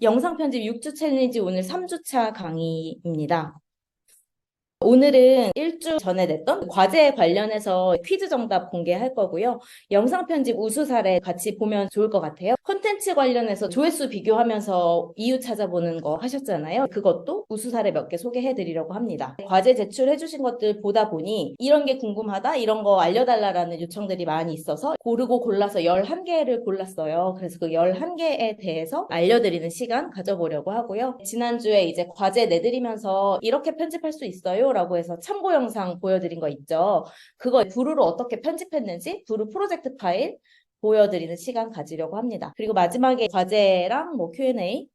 영상 편집 6주 챌린지 오늘 3주차 강의입니다. 오늘은 일주 전에 냈던 과제 관련해서 퀴즈 정답 공개할 거고요. 영상 편집 우수 사례 같이 보면 좋을 것 같아요. 콘텐츠 관련해서 조회수 비교하면서 이유 찾아보는 거 하셨잖아요. 그것도 우수 사례 몇 개 소개해 드리려고 합니다. 과제 제출해 주신 것들 보다 보니 이런 게 궁금하다, 이런 거 알려달라라는 요청들이 많이 있어서 고르고 골라서 11개를 골랐어요. 그래서 그 11개에 대해서 알려드리는 시간 가져보려고 하고요. 지난주에 이제 과제 내드리면서 이렇게 편집할 수 있어요 라고 해서 참고 영상 보여드린 거 있죠. 그거 부루로 어떻게 편집했는지 부루 프로젝트 파일 보여드리는 시간 가지려고 합니다. 그리고 마지막에 과제랑 뭐 Q&A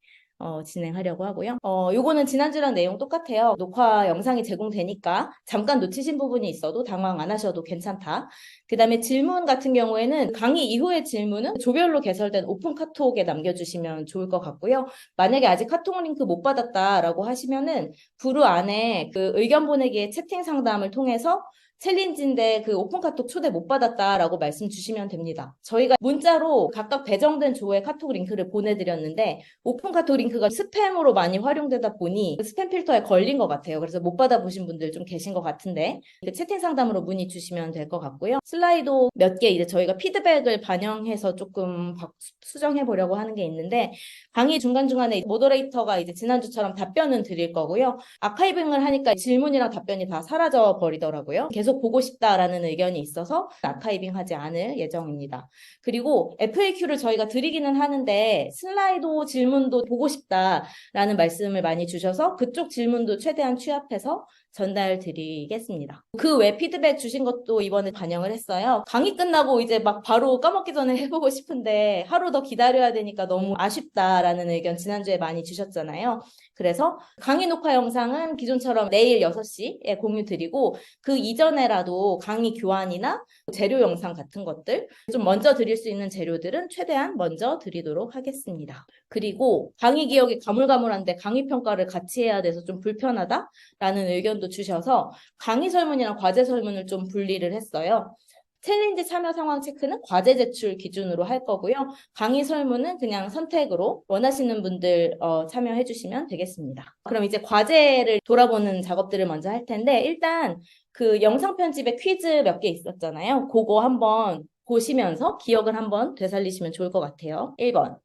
진행하려고 하고요. 요거는 지난주랑 내용 똑같아요. 녹화 영상이 제공되니까 잠깐 놓치신 부분이 있어도 당황 안 하셔도 괜찮다. 그 다음에 질문 같은 경우에는 강의 이후의 질문은 조별로 개설된 오픈 카톡에 남겨주시면 좋을 것 같고요. 만약에 아직 카톡 링크 못 받았다라고 하시면은 부루 안에 그 의견 보내기의 채팅 상담을 통해서 챌린지인데 그 오픈 카톡 초대 못 받았다라고 말씀 주시면 됩니다. 저희가 문자로 각각 배정된 조의 카톡 링크를 보내드렸는데 오픈 카톡 링크가 스팸으로 많이 활용되다 보니 스팸 필터에 걸린 것 같아요. 그래서 못 받아보신 분들 좀 계신 것 같은데 그 채팅 상담으로 문의 주시면 될 것 같고요. 슬라이드 몇 개 이제 저희가 피드백을 반영해서 조금 수정해 보려고 하는 게 있는데 강의 중간중간에 모더레이터가 이제 지난주처럼 답변은 드릴 거고요. 아카이빙을 하니까 질문이랑 답변이 다 사라져 버리더라고요. 계속 보고 싶다라는 의견이 있어서 아카이빙 하지 않을 예정입니다. 그리고 FAQ를 저희가 드리기는 하는데 슬라이드 질문도 보고 싶다라는 말씀을 많이 주셔서 그쪽 질문도 최대한 취합해서 전달 드리겠습니다. 그 외 피드백 주신 것도 이번에 반영을 했어요. 강의 끝나고 이제 막 바로 까먹기 전에 해보고 싶은데 하루 더 기다려야 되니까 너무 아쉽다라는 의견 지난주에 많이 주셨잖아요. 그래서 강의 녹화 영상은 기존처럼 내일 6시에 공유 드리고 그 이전에라도 강의 교환이나 재료 영상 같은 것들 좀 먼저 드릴 수 있는 재료들은 최대한 먼저 드리도록 하겠습니다. 그리고 강의 기억이 가물가물한데 강의 평가를 같이 해야 돼서 좀 불편하다라는 의견도 주셔서 강의 설문이랑 과제 설문을 좀 분리를 했어요. 챌린지 참여 상황 체크는 과제 제출 기준으로 할 거고요. 강의 설문은 그냥 선택으로 원하시는 분들 참여해 주시면 되겠습니다. 그럼 이제 과제를 돌아보는 작업들을 먼저 할 텐데 일단 그 영상 편집에 퀴즈 몇 개 있었잖아요. 그거 한번 보시면서 기억을 한번 되살리시면 좋을 것 같아요. 1번.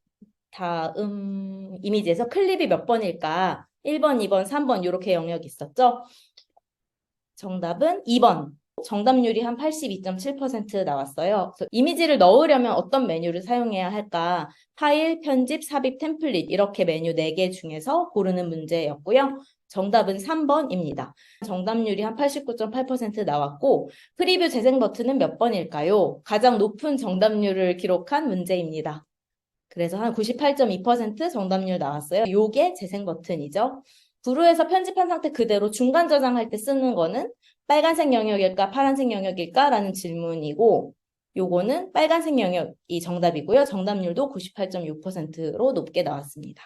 다음 이미지에서 클립이 몇 번일까? 1번, 2번, 3번 이렇게 영역이 있었죠. 정답은 2번. 정답률이 한 82.7% 나왔어요. 그래서 이미지를 넣으려면 어떤 메뉴를 사용해야 할까? 파일, 편집, 삽입, 템플릿 이렇게 메뉴 4개 중에서 고르는 문제였고요. 정답은 3번입니다. 정답률이 한 89.8% 나왔고 프리뷰 재생 버튼은 몇 번일까요? 가장 높은 정답률을 기록한 문제입니다. 그래서 한 98.2% 정답률 나왔어요. 요게 재생 버튼이죠. 부루에서 편집한 상태 그대로 중간 저장할 때 쓰는 거는 빨간색 영역일까 파란색 영역일까 라는 질문이고 요거는 빨간색 영역이 정답이고요. 정답률도 98.6%로 높게 나왔습니다.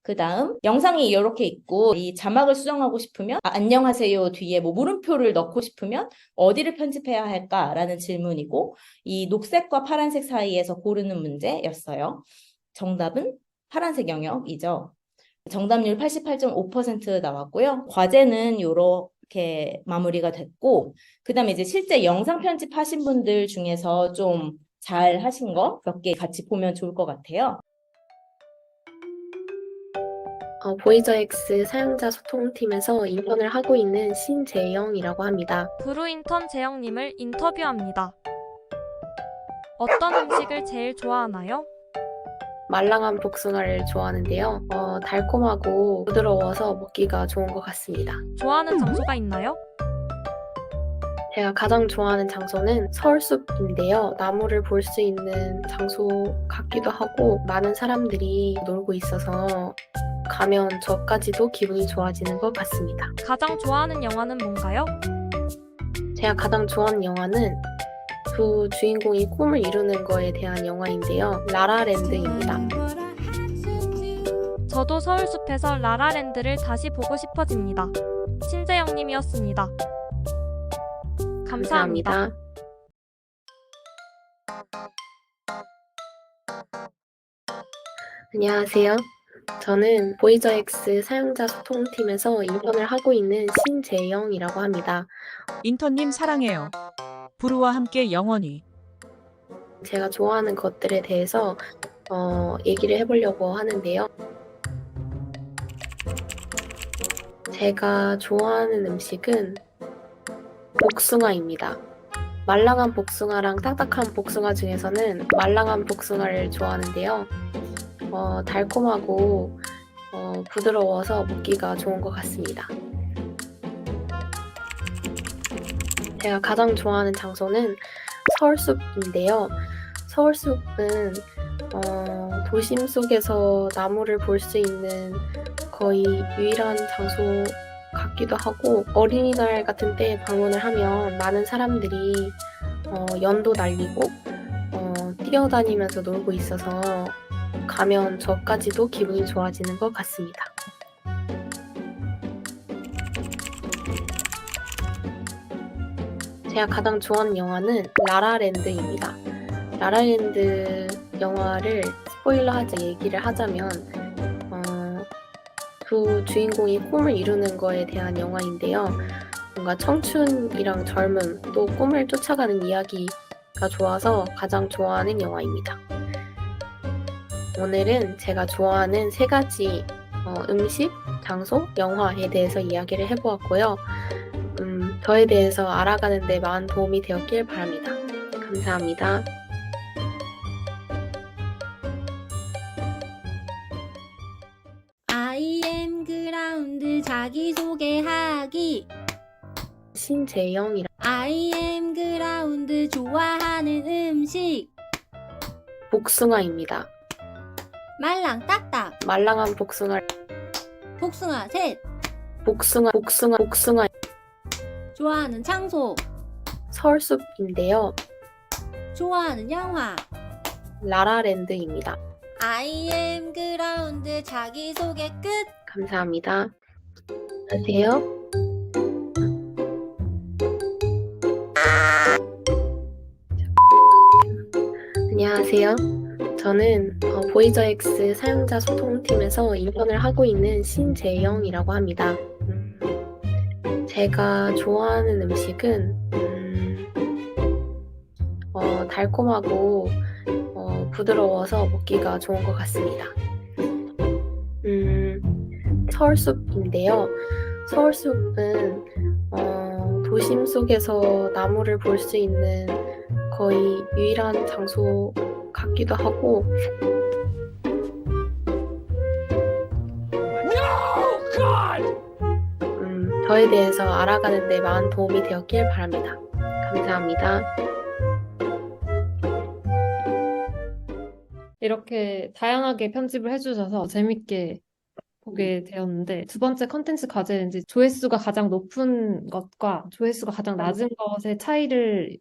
그 다음 영상이 이렇게 있고 이 자막을 수정하고 싶으면 안녕하세요 뒤에 뭐 물음표를 넣고 싶으면 어디를 편집해야 할까라는 질문이고 이 녹색과 파란색 사이에서 고르는 문제였어요. 정답은 파란색 영역이죠. 정답률 88.5% 나왔고요. 과제는 이렇게 마무리가 됐고 그 다음에 이제 실제 영상 편집하신 분들 중에서 좀 잘 하신 거 몇 개 같이 보면 좋을 것 같아요. 보이저엑스 사용자 소통팀에서 인턴을 하고 있는 신재영이라고 합니다. 부루 인턴 재영님을 인터뷰합니다. 어떤 음식을 제일 좋아하나요? 말랑한 복숭아를 좋아하는데요. 달콤하고 부드러워서 먹기가 좋은 것 같습니다. 좋아하는 장소가 있나요? 제가 가장 좋아하는 장소는 서울숲인데요. 나무를 볼 수 있는 장소 같기도 하고 많은 사람들이 놀고 있어서 가면 저까지도 기분이 좋아지는 것 같습니다. 가장 좋아하는 영화는 뭔가요? 제가 가장 좋아하는 영화는 두 주인공이 꿈을 이루는 거에 대한 영화인데요. 라라랜드입니다. 저도 서울숲에서 라라랜드를 다시 보고 싶어집니다. 신재영님이었습니다. 감사합니다. 안녕하세요. 저는 보이저엑스 사용자 소통팀에서 인턴을 하고 있는 신재영이라고 합니다. 인턴님 사랑해요. 부르와 함께 영원히. 제가 좋아하는 것들에 대해서 얘기를 해보려고 하는데요. 제가 좋아하는 음식은 복숭아입니다. 말랑한 복숭아랑 딱딱한 복숭아 중에서는 말랑한 복숭아를 좋아하는데요. 달콤하고 부드러워서 먹기가 좋은 것 같습니다. 제가 가장 좋아하는 장소는 서울숲인데요. 서울숲은 도심 속에서 나무를 볼 수 있는 거의 유일한 장소 같기도 하고, 어린이날 같은 때 방문을 하면 많은 사람들이 연도 날리고 뛰어다니면서 놀고 있어서 가면 저까지도 기분이 좋아지는 것 같습니다. 제가 가장 좋아하는 영화는 라라랜드입니다. 라라랜드 영화를 스포일러하지 얘기를 하자면 두 주인공이 꿈을 이루는 거에 대한 영화인데요. 뭔가 청춘이랑 젊음, 또 꿈을 쫓아가는 이야기가 좋아서 가장 좋아하는 영화입니다. 오늘은 제가 좋아하는 3가지 음식, 장소, 영화에 대해서 이야기를 해보았고요. 저에 대해서 알아가는 데 많은 도움이 되었길 바랍니다. 감사합니다. IM 그라운드 자기소개하기. 신재영이라 IM 그라운드 좋아하는 음식. 복숭아입니다. 말랑 딱딱. 말랑한 복숭아, 복숭아 셋. 복숭아, 좋아하는 장소. 서울숲인데요. 좋아하는 영화. 라라랜드입니다. IM 그라운드 자기소개 끝. 감사합니다. 안녕하세요. 안녕하세요. 저는 보이저엑스 사용자 소통팀에서 인턴을 하고 있는 신재영이라고 합니다. 제가 좋아하는 음식은 달콤하고 부드러워서 먹기가 좋은 것 같습니다. 서울숲인데요. 서울숲은 도심 속에서 나무를 볼 수 있는 거의 유일한 장소 같기도 하고, 저에 대해서 알아가는 데 많은 도움이 되었길 바랍니다. 감사합니다. 이렇게 다양하게 편집을 해주셔서 재밌게 보게 되었는데, 두 번째 컨텐츠 과제는 이제 조회수가 가장 높은 것과 조회수가 가장 낮은 것의 차이를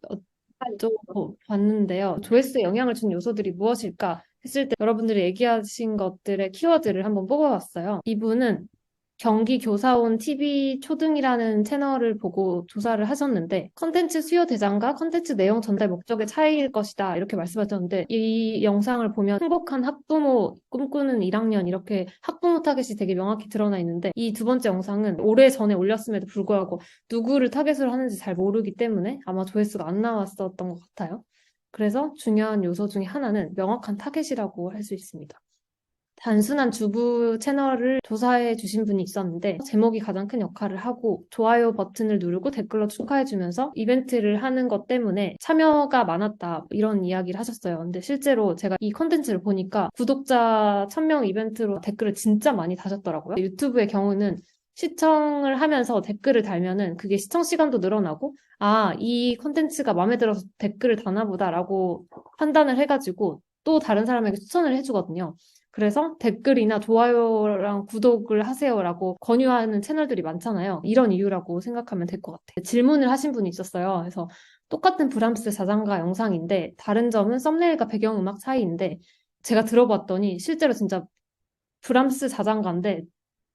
봤는데요. 조회수에 영향을 준 요소들이 무엇일까 했을 때 여러분들이 얘기하신 것들의 키워드를 한번 뽑아봤어요. 이분은 경기 교사온 TV 초등이라는 채널을 보고 조사를 하셨는데, 컨텐츠 수요 대상과 컨텐츠 내용 전달 목적의 차이일 것이다 이렇게 말씀하셨는데, 이 영상을 보면 행복한 학부모 꿈꾸는 1학년 이렇게 학부모 타겟이 되게 명확히 드러나 있는데, 이 두 번째 영상은 오래전에 올렸음에도 불구하고 누구를 타겟으로 하는지 잘 모르기 때문에 아마 조회수가 안 나왔었던 것 같아요. 그래서 중요한 요소 중에 하나는 명확한 타겟이라고 할 수 있습니다. 단순한 주부 채널을 조사해 주신 분이 있었는데, 제목이 가장 큰 역할을 하고 좋아요 버튼을 누르고 댓글로 축하해주면서 이벤트를 하는 것 때문에 참여가 많았다 이런 이야기를 하셨어요. 근데 실제로 제가 이 콘텐츠를 보니까 구독자 1000명 이벤트로 댓글을 진짜 많이 다셨더라고요. 유튜브의 경우는 시청을 하면서 댓글을 달면은 그게 시청 시간도 늘어나고, 아, 이 콘텐츠가 마음에 들어서 댓글을 다나 보다라고 판단을 해가지고 또 다른 사람에게 추천을 해주거든요. 그래서 댓글이나 좋아요랑 구독을 하세요라고 권유하는 채널들이 많잖아요. 이런 이유라고 생각하면 될 것 같아요. 질문을 하신 분이 있었어요. 그래서 똑같은 브람스 자장가 영상인데 다른 점은 썸네일과 배경음악 차이인데, 제가 들어봤더니 실제로 진짜 브람스 자장가인데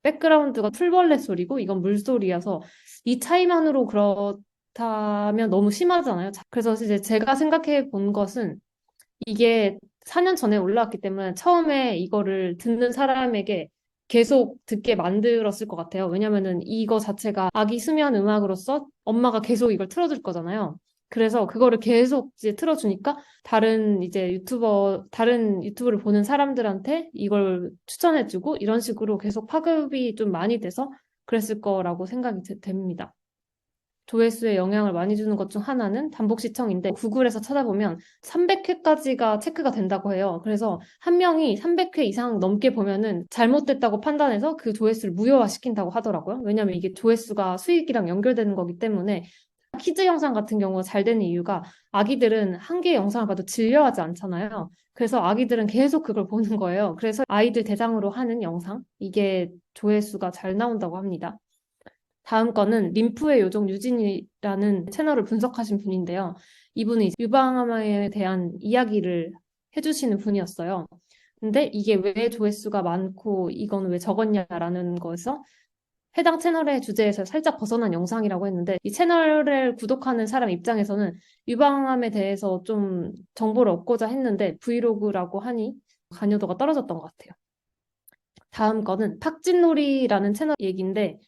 백그라운드가 풀벌레 소리고 이건 물소리여서 이 차이만으로 그렇다면 너무 심하잖아요. 그래서 이제 제가 생각해 본 것은, 이게 4년 전에 올라왔기 때문에 처음에 이거를 듣는 사람에게 계속 듣게 만들었을 것 같아요. 왜냐면은 이거 자체가 아기 수면 음악으로서 엄마가 계속 이걸 틀어줄 거잖아요. 그래서 그거를 계속 이제 틀어주니까 다른 유튜브를 보는 사람들한테 이걸 추천해주고 이런 식으로 계속 파급이 좀 많이 돼서 그랬을 거라고 생각이 됩니다. 조회수에 영향을 많이 주는 것 중 하나는 반복 시청인데 구글에서 찾아보면 300회까지가 체크가 된다고 해요. 그래서 한 명이 300회 이상 넘게 보면은 잘못됐다고 판단해서 그 조회수를 무효화시킨다고 하더라고요. 왜냐면 이게 조회수가 수익이랑 연결되는 거기 때문에 키즈 영상 같은 경우가 잘 되는 이유가 아기들은 한 개의 영상을 봐도 질려하지 않잖아요. 그래서 아기들은 계속 그걸 보는 거예요. 그래서 아이들 대상으로 하는 영상, 이게 조회수가 잘 나온다고 합니다. 다음 거는 림프의 요정 유진이라는 채널을 분석하신 분인데요. 이분은 이제 유방암에 대한 이야기를 해주시는 분이었어요. 근데 이게 왜 조회수가 많고 이건 왜 적었냐라는 거에서 해당 채널의 주제에서 살짝 벗어난 영상이라고 했는데 이 채널을 구독하는 사람 입장에서는 유방암에 대해서 좀 정보를 얻고자 했는데 브이로그라고 하니 관여도가 떨어졌던 것 같아요. 다음 거는 팍진놀이라는 채널 얘기인데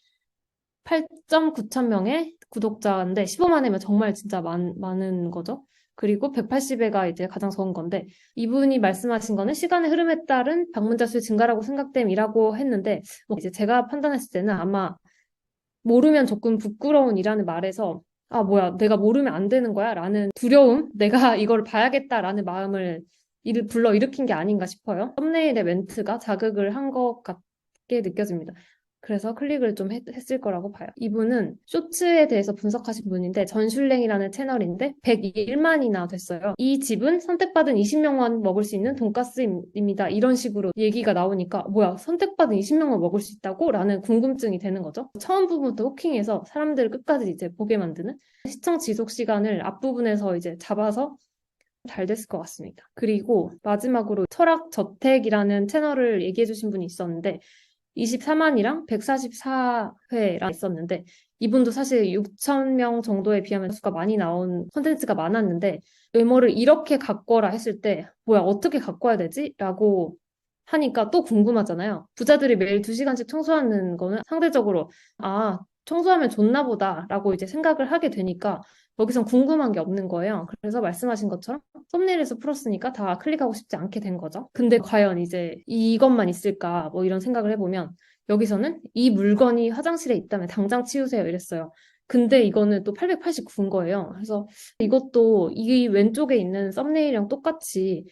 8.9천 명의 구독자인데 15만 회면 정말 진짜 많은 거죠. 그리고 180회가 이제 가장 적은 건데 이분이 말씀하신 거는 시간의 흐름에 따른 방문자 수의 증가라고 생각됨이라고 했는데 이제 제가 판단했을 때는 아마 모르면 조금 부끄러운 이라는 말에서 아 뭐야 내가 모르면 안 되는 거야 라는 두려움 내가 이걸 봐야겠다라는 마음을 불러일으킨 게 아닌가 싶어요. 썸네일의 멘트가 자극을 한 것 같게 느껴집니다. 그래서 클릭을 좀 했을 거라고 봐요. 이분은 쇼츠에 대해서 분석하신 분인데 전슐랭이라는 채널인데 101만이나 됐어요. 이 집은 선택받은 20명만 먹을 수 있는 돈가스입니다. 이런 식으로 얘기가 나오니까 뭐야 선택받은 20명만 먹을 수 있다고? 라는 궁금증이 되는 거죠. 처음 부분부터 호킹해서 사람들을 끝까지 이제 보게 만드는 시청 지속 시간을 앞부분에서 이제 잡아서 잘 됐을 것 같습니다. 그리고 마지막으로 철학저택이라는 채널을 얘기해 주신 분이 있었는데 24만이랑 144회랑 있었는데 이분도 사실 6천 명 정도에 비하면 수가 많이 나온 콘텐츠가 많았는데 외모를 이렇게 가꿔라 했을 때 뭐야 어떻게 가꿔야 되지? 라고 하니까 또 궁금하잖아요. 부자들이 매일 2시간씩 청소하는 거는 상대적으로 아 청소하면 좋나 보다 라고 이제 생각을 하게 되니까 여기선 궁금한 게 없는 거예요. 그래서 말씀하신 것처럼 썸네일에서 풀었으니까 다 클릭하고 싶지 않게 된 거죠. 근데 과연 이제 이것만 있을까 뭐 이런 생각을 해보면 여기서는 이 물건이 화장실에 있다면 당장 치우세요 이랬어요. 근데 이거는 또 889인 거예요. 그래서 이것도 이 왼쪽에 있는 썸네일이랑 똑같이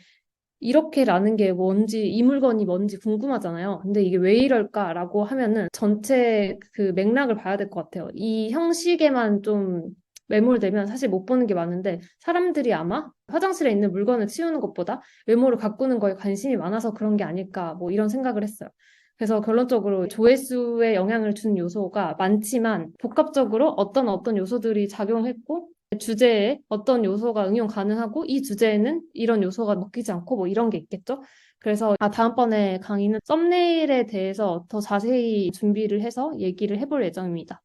이렇게라는 게 뭔지, 이 물건이 뭔지 궁금하잖아요. 근데 이게 왜 이럴까라고 하면은 전체 그 맥락을 봐야 될 것 같아요. 이 형식에만 좀 매몰되면 사실 못 보는 게 많은데 사람들이 아마 화장실에 있는 물건을 치우는 것보다 외모를 가꾸는 거에 관심이 많아서 그런 게 아닐까 뭐 이런 생각을 했어요. 그래서 결론적으로 조회수에 영향을 준 요소가 많지만 복합적으로 어떤 요소들이 작용했고 주제에 어떤 요소가 응용 가능하고 이 주제에는 이런 요소가 먹히지 않고 뭐 이런 게 있겠죠. 그래서 다음번에 강의는 썸네일에 대해서 더 자세히 준비를 해서 얘기를 해볼 예정입니다.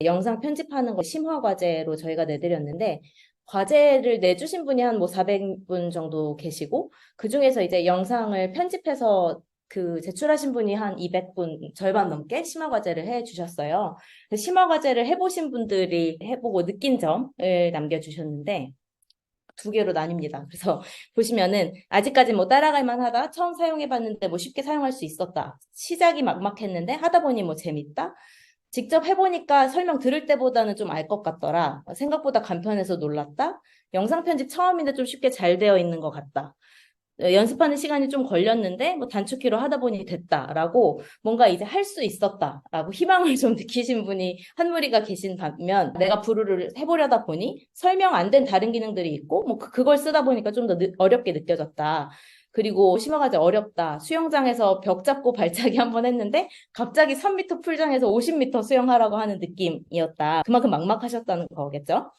영상 편집하는 거 심화 과제로 저희가 내드렸는데 과제를 내주신 분이 한 뭐 400분 정도 계시고 그중에서 이제 영상을 편집해서 그 제출하신 분이 한 200분 절반 넘게 심화 과제를 해주셨어요. 심화 과제를 해보신 분들이 해보고 느낀 점을 남겨주셨는데 2개로 나뉩니다. 그래서 보시면은 아직까지 뭐 따라갈 만하다. 처음 사용해봤는데 뭐 쉽게 사용할 수 있었다. 시작이 막막했는데 하다 보니 뭐 재밌다. 직접 해보니까 설명 들을 때보다는 좀 알 것 같더라. 생각보다 간편해서 놀랐다. 영상 편집 처음인데 좀 쉽게 잘 되어 있는 것 같다. 연습하는 시간이 좀 걸렸는데 뭐 단축키로 하다 보니 됐다라고 뭔가 이제 할 수 있었다라고 희망을 좀 느끼신 분이 한 무리가 계신 반면 내가 부르를 해보려다 보니 설명 안 된 다른 기능들이 있고 뭐 그걸 쓰다 보니까 좀 더 어렵게 느껴졌다. 그리고 심화과제 어렵다. 수영장에서 벽 잡고 발차기 한번 했는데 갑자기 3m 풀장에서 50m 수영하라고 하는 느낌이었다. 그만큼 막막하셨다는 거겠죠?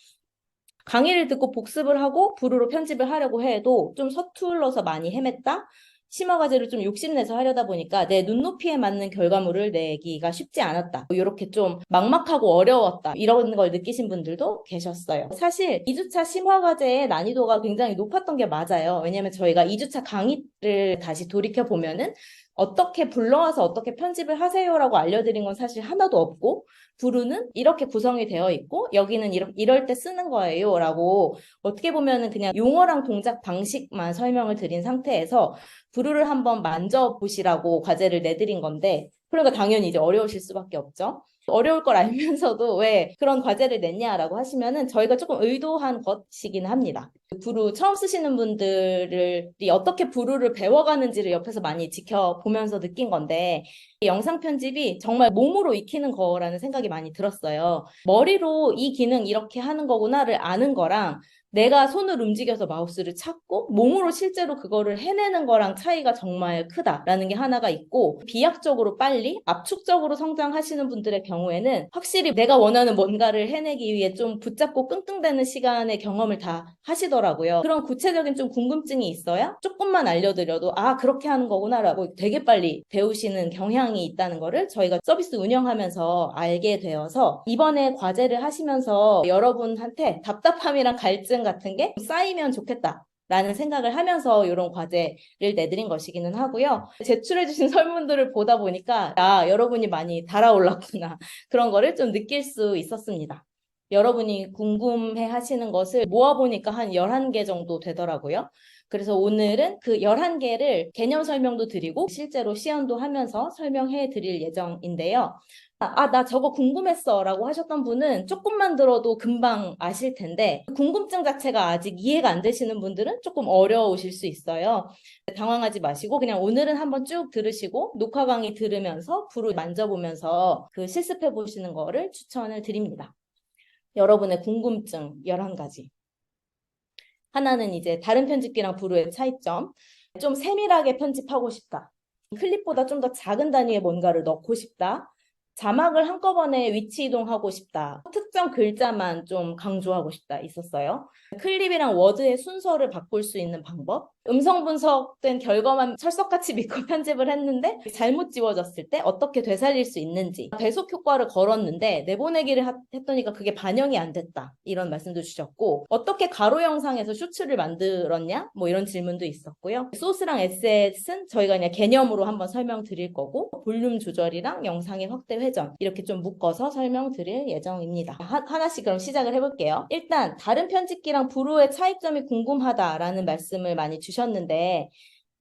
강의를 듣고 복습을 하고 부루로 편집을 하려고 해도 좀 서툴러서 많이 헤맸다. 심화 과제를 좀 욕심내서 하려다 보니까 내 눈높이에 맞는 결과물을 내기가 쉽지 않았다. 이렇게 좀 막막하고 어려웠다. 이런 걸 느끼신 분들도 계셨어요. 사실 2주차 심화 과제의 난이도가 굉장히 높았던 게 맞아요. 왜냐하면 저희가 2주차 강의를 다시 돌이켜 보면은 어떻게 불러와서 어떻게 편집을 하세요라고 알려드린 건 사실 하나도 없고, 부르는 이렇게 구성이 되어 있고, 여기는 이럴 때 쓰는 거예요 라고 어떻게 보면은 그냥 용어랑 동작 방식만 설명을 드린 상태에서 부르를 한번 만져보시라고 과제를 내드린 건데, 그러니까 당연히 이제 어려우실 수밖에 없죠. 어려울 걸 알면서도 왜 그런 과제를 냈냐라고 하시면은 저희가 조금 의도한 것이긴 합니다. 부루 처음 쓰시는 분들이 어떻게 부루를 배워가는지를 옆에서 많이 지켜보면서 느낀 건데, 이 영상 편집이 정말 몸으로 익히는 거라는 생각이 많이 들었어요. 머리로 이 기능 이렇게 하는 거구나를 아는 거랑 내가 손을 움직여서 마우스를 찾고 몸으로 실제로 그거를 해내는 거랑 차이가 정말 크다라는 게 하나가 있고, 비약적으로 빨리 압축적으로 성장하시는 분들의 경우에는 확실히 내가 원하는 뭔가를 해내기 위해 좀 붙잡고 끙끙대는 시간의 경험을 다 하시더라고요. 그런 구체적인 좀 궁금증이 있어야 조금만 알려드려도 아 그렇게 하는 거구나라고 되게 빨리 배우시는 경향이 있다는 거를 저희가 서비스 운영하면서 알게 되어서, 이번에 과제를 하시면서 여러분한테 답답함이랑 갈증 같은 게 쌓이면 좋겠다 라는 생각을 하면서 이런 과제를 내드린 것이기는 하고요. 제출해주신 설문들을 보다 보니까 아 여러분이 많이 달아올랐구나 그런 거를 좀 느낄 수 있었습니다. 여러분이 궁금해 하시는 것을 모아보니까 한 11개 정도 되더라고요. 그래서 오늘은 그 11개를 개념 설명도 드리고 실제로 시연도 하면서 설명해 드릴 예정인데요. 나 저거 궁금했어 라고 하셨던 분은 조금만 들어도 금방 아실 텐데, 궁금증 자체가 아직 이해가 안 되시는 분들은 조금 어려우실 수 있어요. 당황하지 마시고 그냥 오늘은 한번 쭉 들으시고 녹화 강의 들으면서 불을 만져보면서 그 실습해 보시는 거를 추천을 드립니다. 여러분의 궁금증 11가지. 하나는 이제 다른 편집기랑 부루의 차이점. 좀 세밀하게 편집하고 싶다. 클립보다 좀 더 작은 단위의 뭔가를 넣고 싶다. 자막을 한꺼번에 위치 이동하고 싶다. 특정 글자만 좀 강조하고 싶다 있었어요. 클립이랑 워드의 순서를 바꿀 수 있는 방법. 음성 분석된 결과만 철석같이 믿고 편집을 했는데 잘못 지워졌을 때 어떻게 되살릴 수 있는지. 배속 효과를 걸었는데 내보내기를 했더니까 그게 반영이 안 됐다. 이런 말씀도 주셨고, 어떻게 가로 영상에서 쇼츠를 만들었냐? 뭐 이런 질문도 있었고요. 소스랑 에셋은 저희가 그냥 개념으로 한번 설명드릴 거고, 볼륨 조절이랑 영상의 확대 회전 이렇게 좀 묶어서 설명드릴 예정입니다. 하나씩 그럼 시작을 해볼게요. 일단 다른 편집기랑 부루의 차이점이 궁금하다라는 말씀을 많이 주셨는데,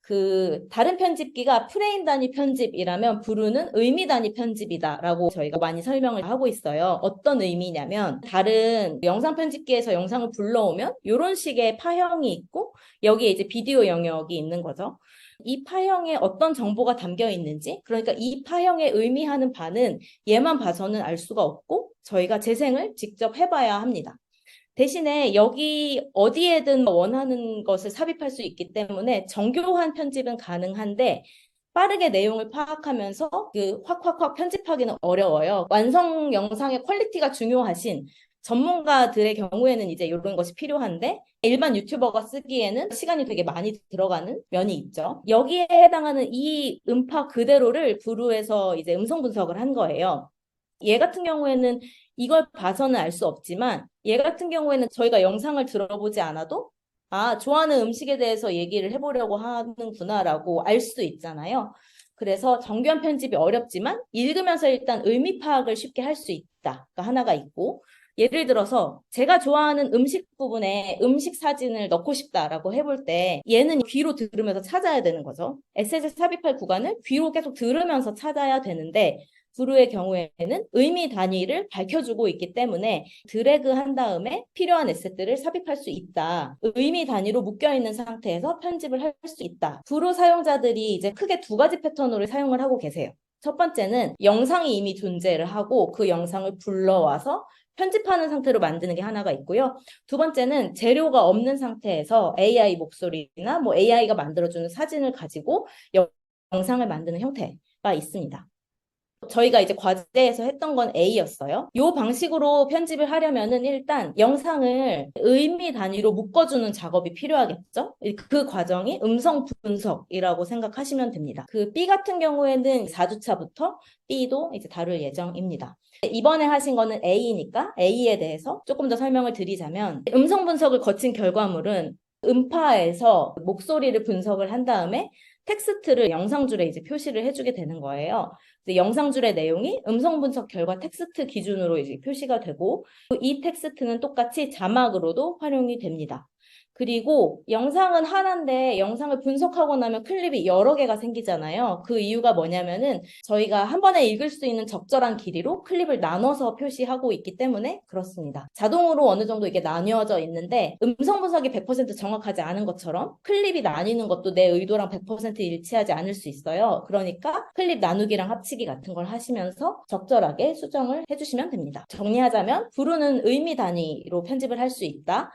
그 다른 편집기가 프레임 단위 편집이라면 부루는 의미 단위 편집이다라고 저희가 많이 설명을 하고 있어요. 어떤 의미냐면, 다른 영상 편집기에서 영상을 불러오면 이런 식의 파형이 있고 여기에 이제 비디오 영역이 있는 거죠. 이 파형에 어떤 정보가 담겨 있는지, 그러니까 이 파형에 의미하는 바는 얘만 봐서는 알 수가 없고 저희가 재생을 직접 해봐야 합니다. 대신에 여기 어디에든 원하는 것을 삽입할 수 있기 때문에 정교한 편집은 가능한데 빠르게 내용을 파악하면서 그 확 편집하기는 어려워요. 완성 영상의 퀄리티가 중요하신 전문가들의 경우에는 이제 이런 것이 필요한데, 일반 유튜버가 쓰기에는 시간이 되게 많이 들어가는 면이 있죠. 여기에 해당하는 이 음파 그대로를 부루에서 이제 음성 분석을 한 거예요. 얘 같은 경우에는 이걸 봐서는 알 수 없지만, 얘 같은 경우에는 저희가 영상을 들어보지 않아도 아, 좋아하는 음식에 대해서 얘기를 해보려고 하는구나라고 알 수 있잖아요. 그래서 정교한 편집이 어렵지만 읽으면서 일단 의미 파악을 쉽게 할 수 있다가 하나가 있고, 예를 들어서 제가 좋아하는 음식 부분에 음식 사진을 넣고 싶다라고 해볼 때 얘는 귀로 들으면서 찾아야 되는 거죠. 에셋을 삽입할 구간을 귀로 계속 들으면서 찾아야 되는데, 부루의 경우에는 의미 단위를 밝혀주고 있기 때문에 드래그 한 다음에 필요한 에셋들을 삽입할 수 있다. 의미 단위로 묶여있는 상태에서 편집을 할 수 있다. 부루 사용자들이 이제 크게 2가지 패턴으로 사용을 하고 계세요. 첫 번째는 영상이 이미 존재를 하고 그 영상을 불러와서 편집하는 상태로 만드는 게 하나가 있고요. 두 번째는 재료가 없는 상태에서 AI 목소리나 뭐 AI가 만들어주는 사진을 가지고 영상을 만드는 형태가 있습니다. 저희가 이제 과제에서 했던 건 A였어요. 이 방식으로 편집을 하려면은 일단 영상을 의미 단위로 묶어주는 작업이 필요하겠죠? 그 과정이 음성 분석이라고 생각하시면 됩니다. 그 B 같은 경우에는 4주차부터 B도 이제 다룰 예정입니다. 이번에 하신 거는 A니까 A에 대해서 조금 더 설명을 드리자면, 음성 분석을 거친 결과물은 음파에서 목소리를 분석을 한 다음에 텍스트를 영상줄에 이제 표시를 해주게 되는 거예요. 이제 영상줄의 내용이 음성 분석 결과 텍스트 기준으로 이제 표시가 되고 이 텍스트는 똑같이 자막으로도 활용이 됩니다. 그리고 영상은 하나인데 영상을 분석하고 나면 클립이 여러 개가 생기잖아요. 그 이유가 뭐냐면은 저희가 한 번에 읽을 수 있는 적절한 길이로 클립을 나눠서 표시하고 있기 때문에 그렇습니다. 자동으로 어느 정도 이게 나뉘어져 있는데 음성 분석이 100% 정확하지 않은 것처럼 클립이 나뉘는 것도 내 의도랑 100% 일치하지 않을 수 있어요. 그러니까 클립 나누기랑 합치기 같은 걸 하시면서 적절하게 수정을 해주시면 됩니다. 정리하자면 부르는 의미 단위로 편집을 할 수 있다.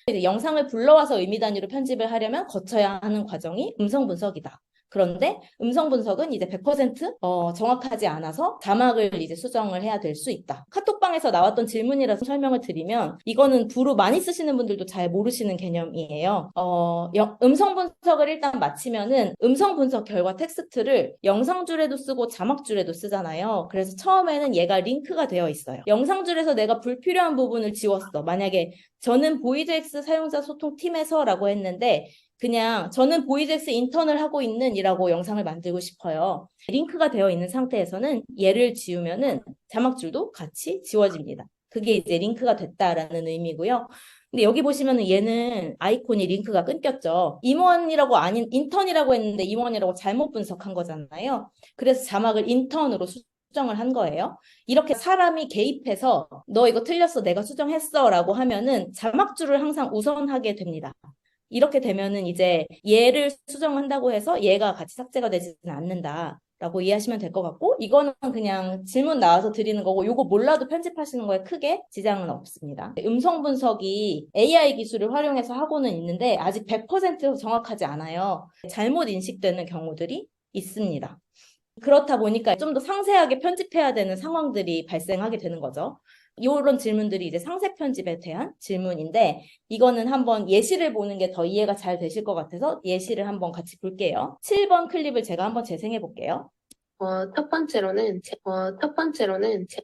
이제 영상을 불러와서 의미 단위로 편집을 하려면 거쳐야 하는 과정이 음성 분석이다. 그런데 음성 분석은 이제 100% 정확하지 않아서 자막을 이제 수정을 해야 될 수 있다. 카톡방에서 나왔던 질문이라서 설명을 드리면 이거는 부로 많이 쓰시는 분들도 잘 모르시는 개념이에요. 음성 분석을 일단 마치면은 음성 분석 결과 텍스트를 영상줄에도 쓰고 자막줄에도 쓰잖아요. 그래서 처음에는 얘가 링크가 되어 있어요. 영상줄에서 내가 불필요한 부분을 지웠어. 만약에 저는 보이드엑스 사용자 소통 팀에서라고 했는데 그냥 저는 보이드엑스 인턴을 하고 있는 이라고 영상을 만들고 싶어요. 링크가 되어 있는 상태에서는 얘를 지우면은 자막줄도 같이 지워집니다. 그게 이제 링크가 됐다라는 의미고요. 근데 여기 보시면은 얘는 아이콘이 링크가 끊겼죠. 임원이라고 아닌 인턴이라고 했는데 임원이라고 잘못 분석한 거잖아요. 그래서 자막을 인턴으로 수정을 한 거예요. 이렇게 사람이 개입해서 너 이거 틀렸어, 내가 수정했어 라고 하면은 자막줄을 항상 우선하게 됩니다. 이렇게 되면은 이제 얘를 수정한다고 해서 얘가 같이 삭제가 되지는 않는다 라고 이해하시면 될 것 같고, 이거는 그냥 질문 나와서 드리는 거고 요거 몰라도 편집하시는 거에 크게 지장은 없습니다. 음성 분석이 AI 기술을 활용해서 하고는 있는데 아직 100% 정확하지 않아요. 잘못 인식되는 경우들이 있습니다. 그렇다 보니까 좀 더 상세하게 편집해야 되는 상황들이 발생하게 되는 거죠. 이런 질문들이 이제 상세 편집에 대한 질문인데 이거는 한번 예시를 보는 게 더 이해가 잘 되실 것 같아서 예시를 한번 같이 볼게요. 7번 클립을 제가 한번 재생해 볼게요. 첫 번째로는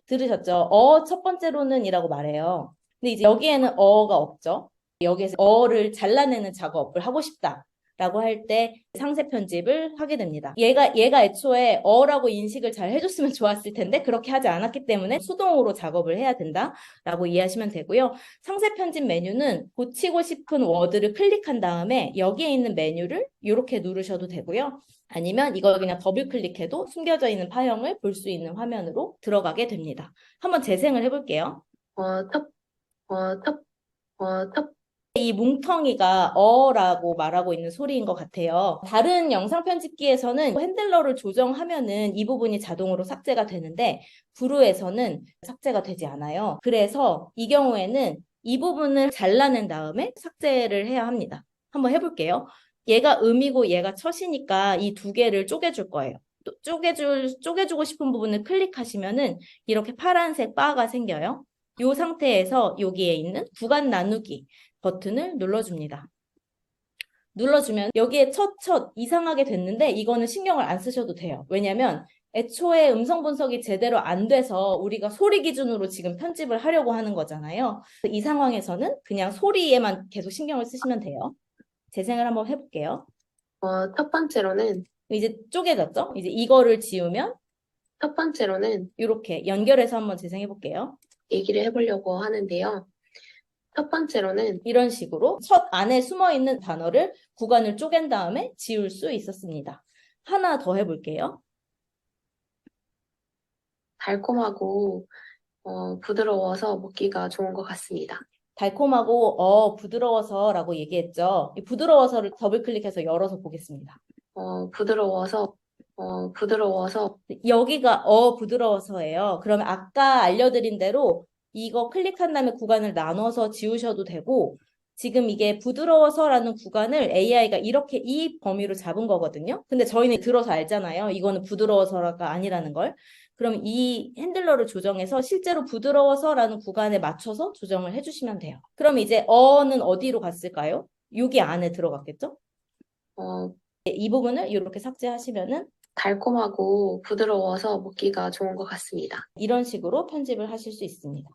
들으셨죠? 첫 번째로는 이라고 말해요. 근데 이제 여기에는 어가 없죠. 여기에서 어를 잘라내는 작업을 하고 싶다 라고 할 때 상세 편집을 하게 됩니다. 얘가 애초에 어라고 인식을 잘 해줬으면 좋았을 텐데 그렇게 하지 않았기 때문에 수동으로 작업을 해야 된다라고 이해하시면 되고요. 상세 편집 메뉴는 고치고 싶은 워드를 클릭한 다음에 여기에 있는 메뉴를 이렇게 누르셔도 되고요. 아니면 이걸 그냥 더블 클릭해도 숨겨져 있는 파형을 볼 수 있는 화면으로 들어가게 됩니다. 한번 재생을 해볼게요. 이 뭉텅이가 어라고 말하고 있는 소리인 것 같아요. 다른 영상 편집기에서는 핸들러를 조정하면은 이 부분이 자동으로 삭제가 되는데 부루에서는 삭제가 되지 않아요. 그래서 이 경우에는 이 부분을 잘라낸 다음에 삭제를 해야 합니다. 한번 해볼게요. 얘가 음이고 얘가 첫 이니까 이 두 개를 쪼개줄 거예요. 또 쪼개주고 싶은 부분을 클릭하시면은 이렇게 파란색 바가 생겨요. 이 상태에서 여기에 있는 구간 나누기 버튼을 눌러줍니다. 눌러주면 여기에 첫 이상하게 됐는데 이거는 신경을 안 쓰셔도 돼요. 왜냐면 애초에 음성 분석이 제대로 안 돼서 우리가 소리 기준으로 지금 편집을 하려고 하는 거잖아요. 이 상황에서는 그냥 소리에만 계속 신경을 쓰시면 돼요. 재생을 한번 해볼게요. 첫 번째로는 이제 쪼개졌죠? 이제 이거를 지우면 첫 번째로는 이렇게 연결해서 한번 재생해볼게요. 얘기를 해보려고 하는데요. 첫 번째로는 이런 식으로 첫 안에 숨어있는 단어를 구간을 쪼갠 다음에 지울 수 있었습니다. 하나 더 해볼게요. 달콤하고 부드러워서 먹기가 좋은 것 같습니다. 달콤하고 부드러워서 라고 얘기했죠. 이 부드러워서를 더블 클릭해서 열어서 보겠습니다. 부드러워서 여기가 부드러워서예요. 그러면 아까 알려드린 대로 이거 클릭한 다음에 구간을 나눠서 지우셔도 되고 지금 이게 부드러워서라는 구간을 AI가 이렇게 이 범위로 잡은 거거든요. 근데 저희는 들어서 알잖아요. 이거는 부드러워서가 아니라는 걸. 그럼 이 핸들러를 조정해서 실제로 부드러워서라는 구간에 맞춰서 조정을 해주시면 돼요. 그럼 이제 어는 어디로 갔을까요? 여기 안에 들어갔겠죠? 이 부분을 이렇게 삭제하시면은 달콤하고 부드러워서 먹기가 좋은 것 같습니다. 이런 식으로 편집을 하실 수 있습니다.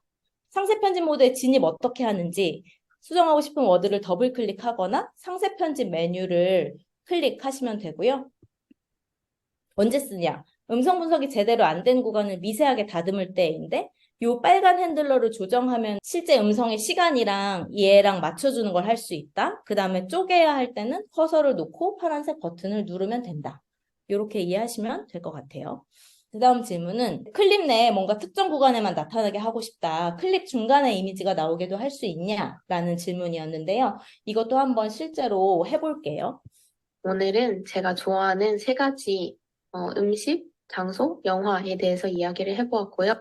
상세 편집 모드에 진입 어떻게 하는지 수정하고 싶은 워드를 더블 클릭하거나 상세 편집 메뉴를 클릭하시면 되고요. 언제 쓰냐? 음성 분석이 제대로 안 된 구간을 미세하게 다듬을 때인데 요 빨간 핸들러를 조정하면 실제 음성의 시간이랑 얘랑 맞춰주는 걸 할 수 있다. 그 다음에 쪼개야 할 때는 커서를 놓고 파란색 버튼을 누르면 된다. 이렇게 이해하시면 될 것 같아요. 그 다음 질문은 클립 내에 뭔가 특정 구간에만 나타나게 하고 싶다. 클립 중간에 이미지가 나오게도 할 수 있냐? 라는 질문이었는데요. 이것도 한번 실제로 해볼게요. 오늘은 제가 좋아하는 세 가지 음식, 장소, 영화에 대해서 이야기를 해보았고요.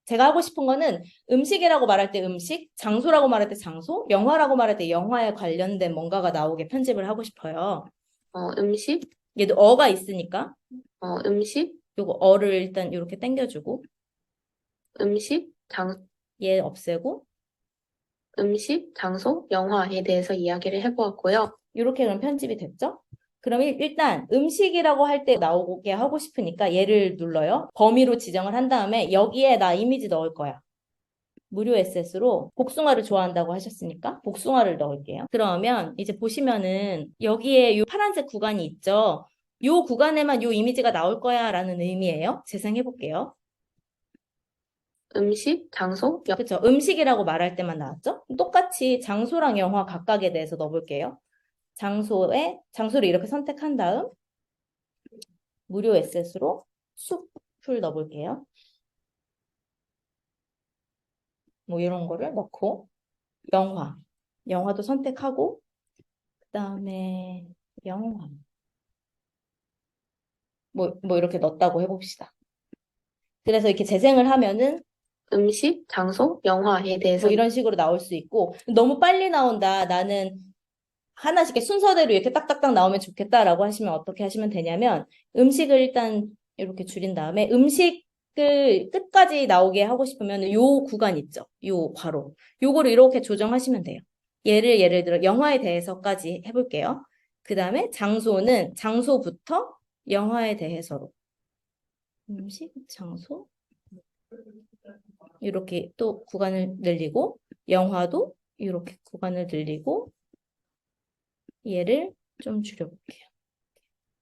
제가 하고 싶은 거는 음식이라고 말할 때 음식, 장소라고 말할 때 장소, 영화라고 말할 때 영화에 관련된 뭔가가 나오게 편집을 하고 싶어요. 음식, 얘도 어가 있으니까 음식, 요거 어를 일단 이렇게 당겨주고 음식, 얘 없애고 음식, 장소, 영화에 대해서 이야기를 해보았고요. 이렇게 그럼 편집이 됐죠? 그럼 일단 음식이라고 할 때 나오게 하고 싶으니까 얘를 눌러요. 범위로 지정을 한 다음에 여기에 나 이미지 넣을 거야. 무료 액세스로 복숭아를 좋아한다고 하셨으니까 복숭아를 넣을게요. 그러면 이제 보시면은 여기에 이 파란색 구간이 있죠. 이 구간에만 이 이미지가 나올 거야 라는 의미예요. 재생해 볼게요. 음식, 장소, 그렇죠. 음식이라고 말할 때만 나왔죠? 똑같이 장소랑 영화 각각에 대해서 넣어볼게요. 장소를 이렇게 선택한 다음 무료 액세스로 숲을 넣어볼게요. 뭐 이런 거를 넣고 영화도 선택하고 그 다음에 영화 뭐 이렇게 넣었다고 해봅시다. 그래서 이렇게 재생을 하면은 음식, 장소, 영화에 대해서 뭐 이런 식으로 나올 수 있고 너무 빨리 나온다. 나는 하나씩 이렇게 순서대로 이렇게 딱딱딱 나오면 좋겠다라고 하시면 어떻게 하시면 되냐면 음식을 일단 이렇게 줄인 다음에 음식을 끝까지 나오게 하고 싶으면 요 구간 있죠. 요 괄호. 요거를 이렇게 조정하시면 돼요. 예를 들어 영화에 대해서까지 해볼게요. 그 다음에 장소는 장소부터 영화에 대해서로. 음식, 장소. 이렇게 또 구간을 늘리고 영화도 이렇게 구간을 늘리고 얘를 좀 줄여볼게요.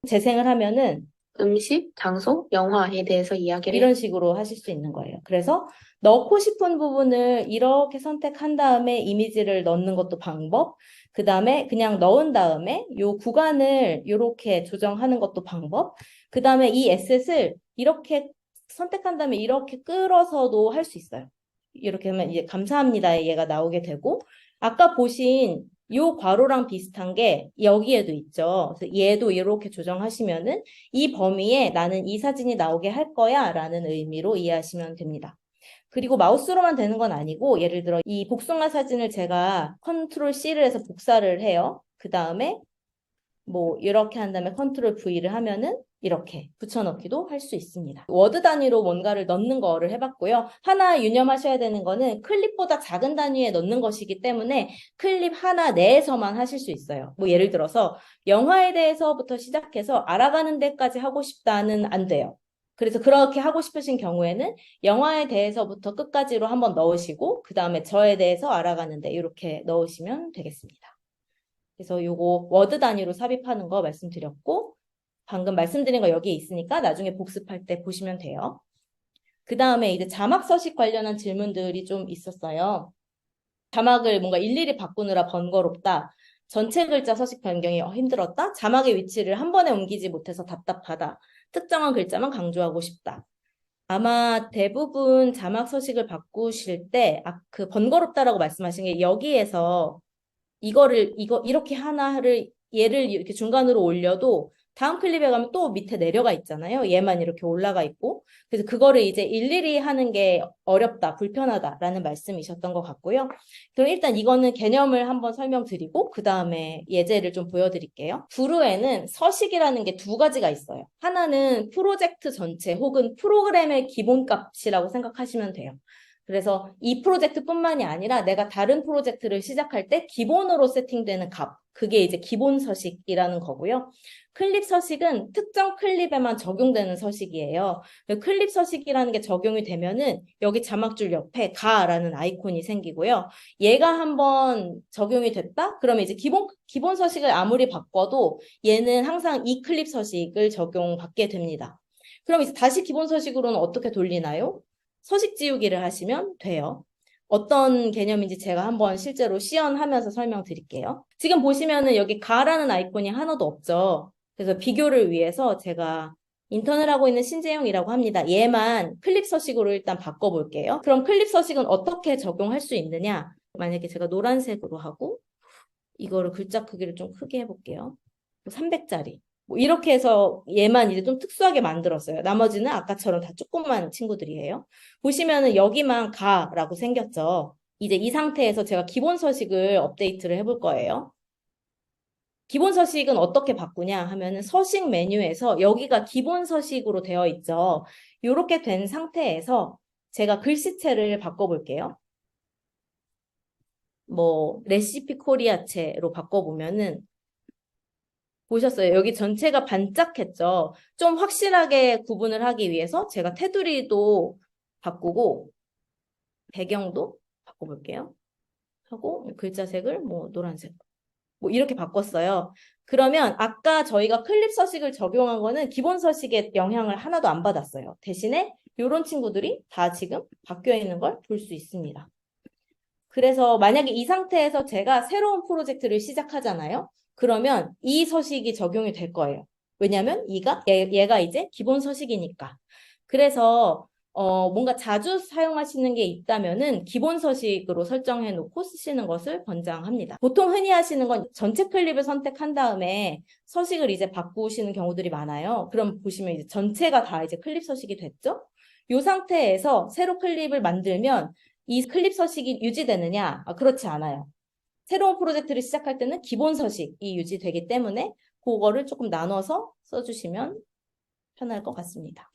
재생을 하면은 음식, 장소, 영화에 대해서 이야기를 이런 식으로 하실 수 있는 거예요. 그래서 넣고 싶은 부분을 이렇게 선택한 다음에 이미지를 넣는 것도 방법. 그 다음에 그냥 넣은 다음에 이 구간을 이렇게 조정하는 것도 방법. 그 다음에 이 에셋을 이렇게 선택한 다음에 이렇게 끌어서도 할 수 있어요. 이렇게 하면 이제 감사합니다에 얘가 나오게 되고 아까 보신 요 괄호랑 비슷한 게 여기에도 있죠. 그래서 얘도 이렇게 조정하시면은 이 범위에 나는 이 사진이 나오게 할 거야 라는 의미로 이해하시면 됩니다. 그리고 마우스로만 되는 건 아니고 예를 들어 이 복숭아 사진을 제가 컨트롤 C를 해서 복사를 해요. 그 다음에 뭐 이렇게 한 다음에 컨트롤 V를 하면은 이렇게 붙여넣기도 할 수 있습니다. 워드 단위로 뭔가를 넣는 거를 해봤고요. 하나 유념하셔야 되는 거는 클립보다 작은 단위에 넣는 것이기 때문에 클립 하나 내에서만 하실 수 있어요. 뭐 예를 들어서 영화에 대해서부터 시작해서 알아가는 데까지 하고 싶다는 안 돼요. 그래서 그렇게 하고 싶으신 경우에는 영화에 대해서부터 끝까지로 한번 넣으시고 그 다음에 저에 대해서 알아가는데 이렇게 넣으시면 되겠습니다. 그래서 요거 워드 단위로 삽입하는 거 말씀드렸고 방금 말씀드린 거 여기에 있으니까 나중에 복습할 때 보시면 돼요. 그 다음에 이제 자막 서식 관련한 질문들이 좀 있었어요. 자막을 뭔가 일일이 바꾸느라 번거롭다. 전체 글자 서식 변경이 힘들었다. 자막의 위치를 한 번에 옮기지 못해서 답답하다. 특정한 글자만 강조하고 싶다. 아마 대부분 자막 서식을 바꾸실 때 그 번거롭다라고 말씀하신 게 여기에서 이렇게 하나를 얘를 이렇게 중간으로 올려도 다음 클립에 가면 또 밑에 내려가 있잖아요. 얘만 이렇게 올라가 있고. 그래서 그거를 이제 일일이 하는 게 어렵다, 불편하다라는 말씀이셨던 것 같고요. 그럼 일단 이거는 개념을 한번 설명드리고 그 다음에 예제를 좀 보여드릴게요. 구루에는 서식이라는 게 두 가지가 있어요. 하나는 프로젝트 전체 혹은 프로그램의 기본값이라고 생각하시면 돼요. 그래서 이 프로젝트뿐만이 아니라 내가 다른 프로젝트를 시작할 때 기본으로 세팅되는 값, 그게 이제 기본 서식이라는 거고요. 클립 서식은 특정 클립에만 적용되는 서식이에요. 클립 서식이라는 게 적용이 되면은 여기 자막줄 옆에 가라는 아이콘이 생기고요. 얘가 한번 적용이 됐다? 그러면 이제 기본 서식을 아무리 바꿔도 얘는 항상 이 클립 서식을 적용받게 됩니다. 그럼 이제 다시 기본 서식으로는 어떻게 돌리나요? 서식 지우기를 하시면 돼요. 어떤 개념인지 제가 한번 실제로 시연하면서 설명드릴게요. 지금 보시면은 여기 가라는 아이콘이 하나도 없죠. 그래서 비교를 위해서 제가 인턴을 하고 있는 신재영이라고 합니다. 얘만 클립 서식으로 일단 바꿔볼게요. 그럼 클립 서식은 어떻게 적용할 수 있느냐? 만약에 제가 노란색으로 하고 이거를 글자 크기를 좀 크게 해볼게요. 300짜리. 뭐 이렇게 해서 얘만 이제 좀 특수하게 만들었어요. 나머지는 아까처럼 다 조그만 친구들이에요. 보시면은 여기만 가라고 생겼죠. 이제 이 상태에서 제가 기본 서식을 업데이트를 해볼 거예요. 기본 서식은 어떻게 바꾸냐 하면은 서식 메뉴에서 여기가 기본 서식으로 되어 있죠. 이렇게 된 상태에서 제가 글씨체를 바꿔볼게요. 뭐 레시피 코리아체로 바꿔보면은 보셨어요? 여기 전체가 반짝했죠? 좀 확실하게 구분을 하기 위해서 제가 테두리도 바꾸고 배경도 바꿔볼게요. 하고 글자색을 뭐 노란색 뭐 이렇게 바꿨어요. 그러면 아까 저희가 클립 서식을 적용한 거는 기본 서식에 영향을 하나도 안 받았어요. 대신에 이런 친구들이 다 지금 바뀌어 있는 걸 볼 수 있습니다. 그래서 만약에 이 상태에서 제가 새로운 프로젝트를 시작하잖아요. 그러면 이 서식이 적용이 될 거예요. 왜냐하면 얘가 이제 기본 서식이니까. 그래서 뭔가 자주 사용하시는 게 있다면은 기본 서식으로 설정해 놓고 쓰시는 것을 권장합니다. 보통 흔히 하시는 건 전체 클립을 선택한 다음에 서식을 이제 바꾸시는 경우들이 많아요. 그럼 보시면 이제 전체가 다 이제 클립 서식이 됐죠? 이 상태에서 새로 클립을 만들면 이 클립 서식이 유지되느냐? 그렇지 않아요. 새로운 프로젝트를 시작할 때는 기본 서식이 유지되기 때문에 그거를 조금 나눠서 써주시면 편할 것 같습니다.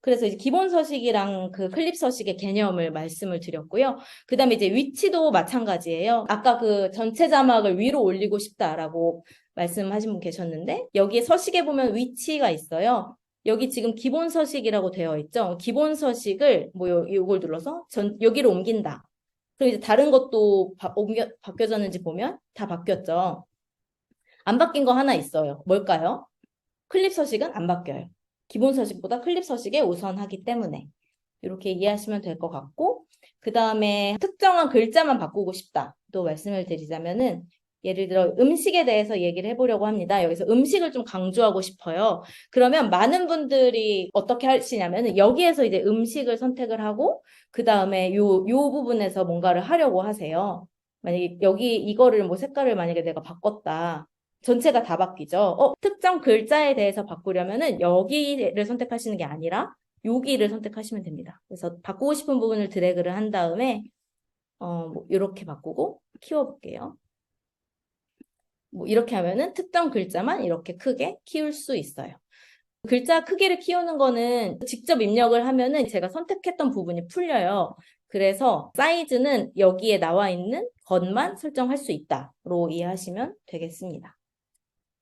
그래서 이제 기본 서식이랑 그 클립 서식의 개념을 말씀을 드렸고요. 그 다음에 이제 위치도 마찬가지예요. 아까 그 전체 자막을 위로 올리고 싶다라고 말씀하신 분 계셨는데 여기에 서식에 보면 위치가 있어요. 여기 지금 기본 서식이라고 되어 있죠. 기본 서식을 뭐 요걸 눌러서 여기로 옮긴다. 그럼 이제 다른 것도 바뀌어졌는지 보면 다 바뀌었죠. 안 바뀐 거 하나 있어요. 뭘까요? 클립 서식은 안 바뀌어요. 기본 서식보다 클립 서식에 우선하기 때문에 이렇게 이해하시면 될 것 같고 그 다음에 특정한 글자만 바꾸고 싶다. 또 말씀을 드리자면은 예를 들어 음식에 대해서 얘기를 해보려고 합니다. 여기서 음식을 좀 강조하고 싶어요. 그러면 많은 분들이 어떻게 하시냐면은 여기에서 이제 음식을 선택을 하고 그 다음에 요 부분에서 뭔가를 하려고 하세요. 만약에 여기 이거를 뭐 색깔을 만약에 내가 바꿨다. 전체가 다 바뀌죠. 특정 글자에 대해서 바꾸려면은 여기를 선택하시는 게 아니라 여기를 선택하시면 됩니다. 그래서 바꾸고 싶은 부분을 드래그를 한 다음에 뭐 이렇게 바꾸고 키워볼게요. 뭐 이렇게 하면은 특정 글자만 이렇게 크게 키울 수 있어요. 글자 크기를 키우는 거는 직접 입력을 하면은 제가 선택했던 부분이 풀려요. 그래서 사이즈는 여기에 나와 있는 것만 설정할 수 있다로 이해하시면 되겠습니다.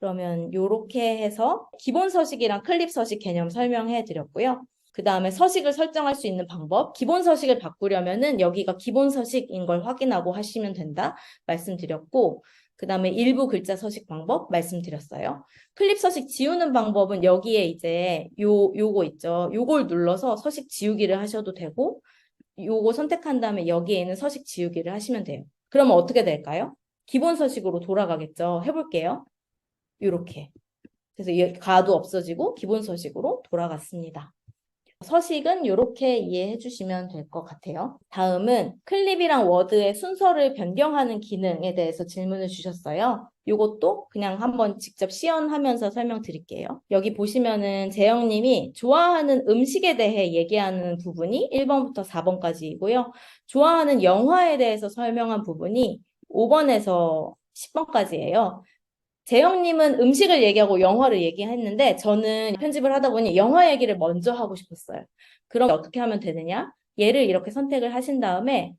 그러면 이렇게 해서 기본 서식이랑 클립 서식 개념 설명해 드렸고요. 그 다음에 서식을 설정할 수 있는 방법, 기본 서식을 바꾸려면은 여기가 기본 서식인 걸 확인하고 하시면 된다 말씀드렸고 그 다음에 일부 글자 서식 방법 말씀드렸어요. 클립 서식 지우는 방법은 여기에 이제 요거 있죠. 요걸 눌러서 서식 지우기를 하셔도 되고 요거 선택한 다음에 여기에 있는 서식 지우기를 하시면 돼요. 그러면 어떻게 될까요? 기본 서식으로 돌아가겠죠. 해볼게요. 이렇게. 그래서 가도 없어지고 기본 서식으로 돌아갔습니다. 서식은 이렇게 이해해 주시면 될 것 같아요. 다음은 클립이랑 워드의 순서를 변경하는 기능에 대해서 질문을 주셨어요. 이것도 그냥 한번 직접 시연하면서 설명드릴게요. 여기 보시면은 재영님이 좋아하는 음식에 대해 얘기하는 부분이 1번부터 4번까지이고요. 좋아하는 영화에 대해서 설명한 부분이 5번에서 10번까지예요. 재영님은 음식을 얘기하고 영화를 얘기했는데 저는 편집을 하다 보니 영화 얘기를 먼저 하고 싶었어요. 그럼 어떻게 하면 되느냐? 얘를 이렇게 선택을 하신 다음에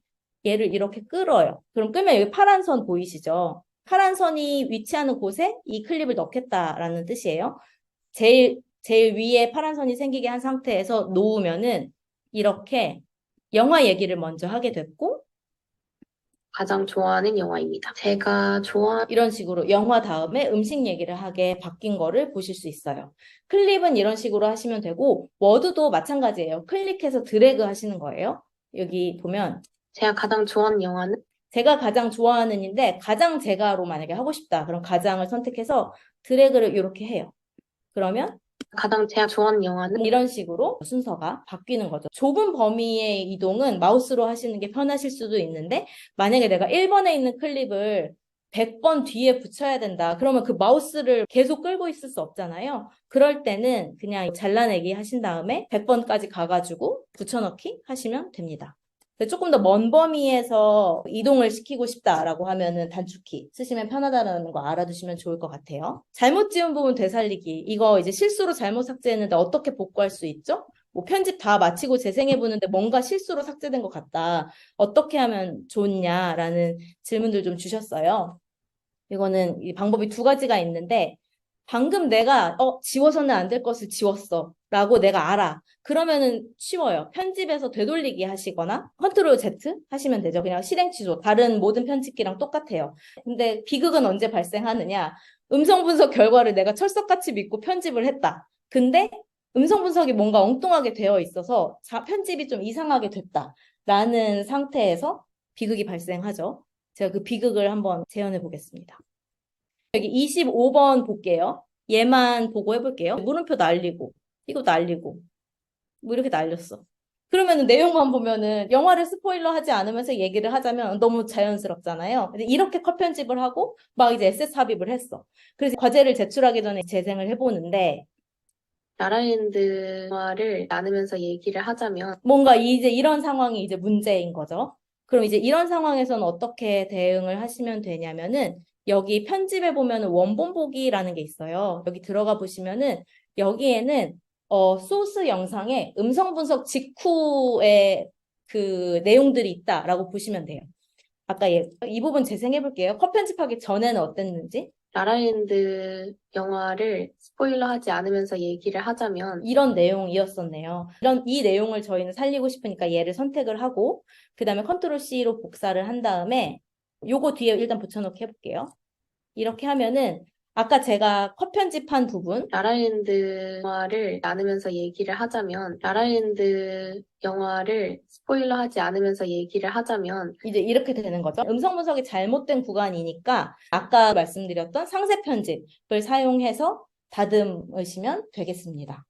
얘를 이렇게 끌어요. 그럼 끄면 여기 파란 선 보이시죠? 파란 선이 위치하는 곳에 이 클립을 넣겠다라는 뜻이에요. 제일 위에 파란 선이 생기게 한 상태에서 놓으면은 이렇게 영화 얘기를 먼저 하게 됐고, 가장 좋아하는 영화입니다. 제가 이런 식으로 영화 다음에 음식 얘기를 하게 바뀐 거를 보실 수 있어요. 클립은 이런 식으로 하시면 되고, 워드도 마찬가지예요. 클릭해서 드래그 하시는 거예요. 여기 보면 제가 가장 좋아하는 영화는 제가 가장 좋아하는인데 가장 제가로 만약에 하고 싶다. 그럼 가장을 선택해서 드래그를 이렇게 해요. 그러면 가장 제가 좋아하는 영화는 이런 식으로 순서가 바뀌는 거죠. 좁은 범위의 이동은 마우스로 하시는 게 편하실 수도 있는데 만약에 내가 1번에 있는 클립을 100번 뒤에 붙여야 된다. 그러면 그 마우스를 계속 끌고 있을 수 없잖아요. 그럴 때는 그냥 잘라내기 하신 다음에 100번까지 가가지고 붙여넣기 하시면 됩니다. 조금 더 먼 범위에서 이동을 시키고 싶다라고 하면은 단축키 쓰시면 편하다라는 거 알아두시면 좋을 것 같아요. 잘못 지운 부분 되살리기. 이거 이제 실수로 잘못 삭제했는데 어떻게 복구할 수 있죠? 뭐 편집 다 마치고 재생해보는데 뭔가 실수로 삭제된 것 같다. 어떻게 하면 좋냐라는 질문들 좀 주셨어요. 이거는 이 방법이 두 가지가 있는데 방금 내가 지워서는 안 될 것을 지웠어 라고 내가 알아. 그러면은 쉬워요. 편집에서 되돌리기 하시거나 컨트롤 Z 하시면 되죠. 그냥 실행 취소. 다른 모든 편집기랑 똑같아요. 근데 비극은 언제 발생하느냐? 음성 분석 결과를 내가 철석같이 믿고 편집을 했다. 근데 음성 분석이 뭔가 엉뚱하게 되어 있어서 편집이 좀 이상하게 됐다. 라는 상태에서 비극이 발생하죠. 제가 그 비극을 한번 재현해 보겠습니다. 여기 25번 볼게요. 얘만 보고 해볼게요. 물음표 날리고, 이거 날리고, 뭐 이렇게 날렸어. 그러면은 내용만 보면은 영화를 스포일러 하지 않으면서 얘기를 하자면 너무 자연스럽잖아요. 근데 이렇게 컷 편집을 하고 막 이제 에셋 삽입을 했어. 그래서 과제를 제출하기 전에 재생을 해보는데 라라랜드 영화를 나누면서 얘기를 하자면 뭔가 이제 이런 상황이 이제 문제인 거죠. 그럼 이제 이런 상황에서는 어떻게 대응을 하시면 되냐면은 여기 편집에 보면은 원본 보기라는 게 있어요. 여기 들어가 보시면은 여기에는 소스 영상에 음성 분석 직후에 그 내용들이 있다라고 보시면 돼요. 아까 이 부분 재생해 볼게요. 컷 편집하기 전에는 어땠는지. 라라랜드 영화를 스포일러 하지 않으면서 얘기를 하자면 이런 내용이었었네요. 이 내용을 저희는 살리고 싶으니까 얘를 선택을 하고 그 다음에 컨트롤 C로 복사를 한 다음에 요거 뒤에 일단 붙여넣기 해볼게요. 이렇게 하면은 아까 제가 컷 편집한 부분 라라랜드 영화를 나누면서 얘기를 하자면 라라랜드 영화를 스포일러 하지 않으면서 얘기를 하자면 이제 이렇게 되는 거죠. 음성 분석이 잘못된 구간이니까 아까 말씀드렸던 상세 편집을 사용해서 다듬으시면 되겠습니다.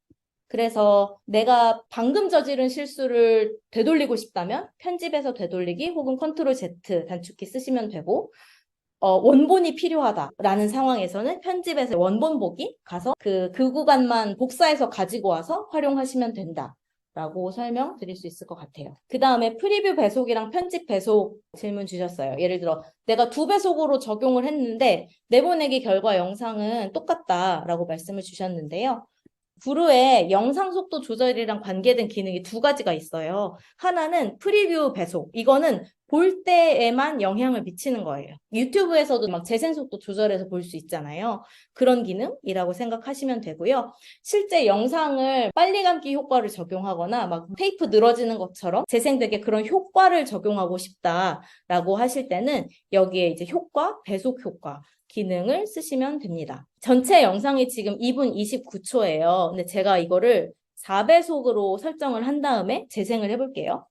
그래서 내가 방금 저지른 실수를 되돌리고 싶다면 편집에서 되돌리기 혹은 컨트롤 Z 단축키 쓰시면 되고 원본이 필요하다라는 상황에서는 편집에서 원본 보기 가서 그 구간만 복사해서 가지고 와서 활용하시면 된다라고 설명드릴 수 있을 것 같아요. 그 다음에 프리뷰 배속이랑 편집 배속 질문 주셨어요. 예를 들어 내가 2배속으로 적용을 했는데 내보내기 결과 영상은 똑같다라고 말씀을 주셨는데요. 구루에 영상 속도 조절이랑 관계된 기능이 두 가지가 있어요. 하나는 프리뷰 배속. 이거는 볼 때에만 영향을 미치는 거예요. 유튜브에서도 막 재생 속도 조절해서 볼 수 있잖아요. 그런 기능이라고 생각하시면 되고요. 실제 영상을 빨리 감기 효과를 적용하거나 막 테이프 늘어지는 것처럼 재생되게 그런 효과를 적용하고 싶다라고 하실 때는 여기에 이제 효과, 배속 효과 기능을 쓰시면 됩니다. 전체 영상이 지금 2분 29초예요. 근데 제가 이거를 4배속으로 설정을 한 다음에 재생을 해볼게요.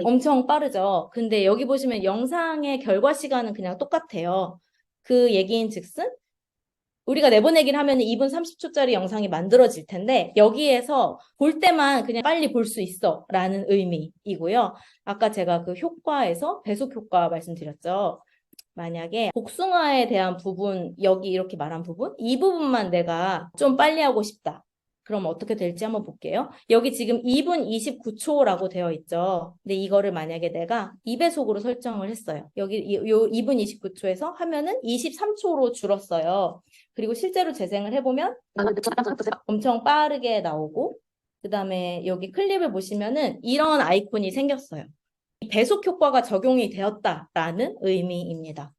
엄청 빠르죠. 근데 여기 보시면 영상의 결과 시간은 그냥 똑같아요. 그 얘기인 즉슨 우리가 내보내기를 하면 2분 30초짜리 영상이 만들어질 텐데 여기에서 볼 때만 그냥 빨리 볼 수 있어 라는 의미이고요. 아까 제가 그 효과에서 배속 효과 말씀드렸죠. 만약에 복숭아에 대한 부분, 여기 이렇게 말한 부분, 이 부분만 내가 좀 빨리 하고 싶다. 그럼 어떻게 될지 한번 볼게요. 여기 지금 2분 29초라고 되어 있죠. 근데 이거를 만약에 내가 2배속으로 설정을 했어요. 여기 요 2분 29초에서 하면은 23초로 줄었어요. 그리고 실제로 재생을 해보면 엄청 빠르게 나오고 그다음에 여기 클립을 보시면은 이런 아이콘이 생겼어요. 배속 효과가 적용이 되었다라는 의미입니다.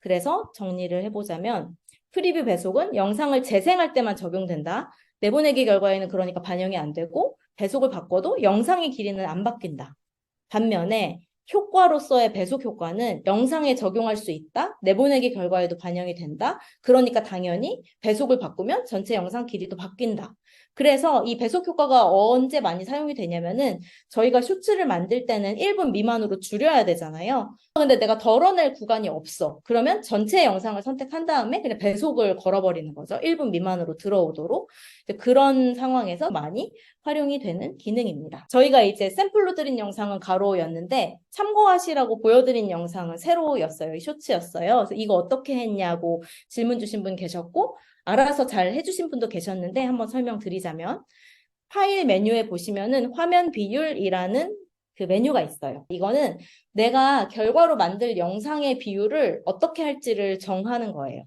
그래서 정리를 해보자면 프리뷰 배속은 영상을 재생할 때만 적용된다. 내보내기 결과에는 그러니까 반영이 안 되고 배속을 바꿔도 영상의 길이는 안 바뀐다. 반면에 효과로서의 배속 효과는 영상에 적용할 수 있다. 내보내기 결과에도 반영이 된다. 그러니까 당연히 배속을 바꾸면 전체 영상 길이도 바뀐다. 그래서 이 배속 효과가 언제 많이 사용이 되냐면은 저희가 쇼츠를 만들 때는 1분 미만으로 줄여야 되잖아요. 근데 내가 덜어낼 구간이 없어. 그러면 전체 영상을 선택한 다음에 그냥 배속을 걸어버리는 거죠. 1분 미만으로 들어오도록. 그런 상황에서 많이 활용이 되는 기능입니다. 저희가 이제 샘플로 드린 영상은 가로였는데 참고하시라고 보여드린 영상은 세로였어요. 쇼츠였어요. 그래서 이거 어떻게 했냐고 질문 주신 분 계셨고 알아서 잘 해주신 분도 계셨는데 한번 설명드리자면 파일 메뉴에 보시면은 화면 비율이라는 그 메뉴가 있어요. 이거는 내가 결과로 만들 영상의 비율을 어떻게 할지를 정하는 거예요.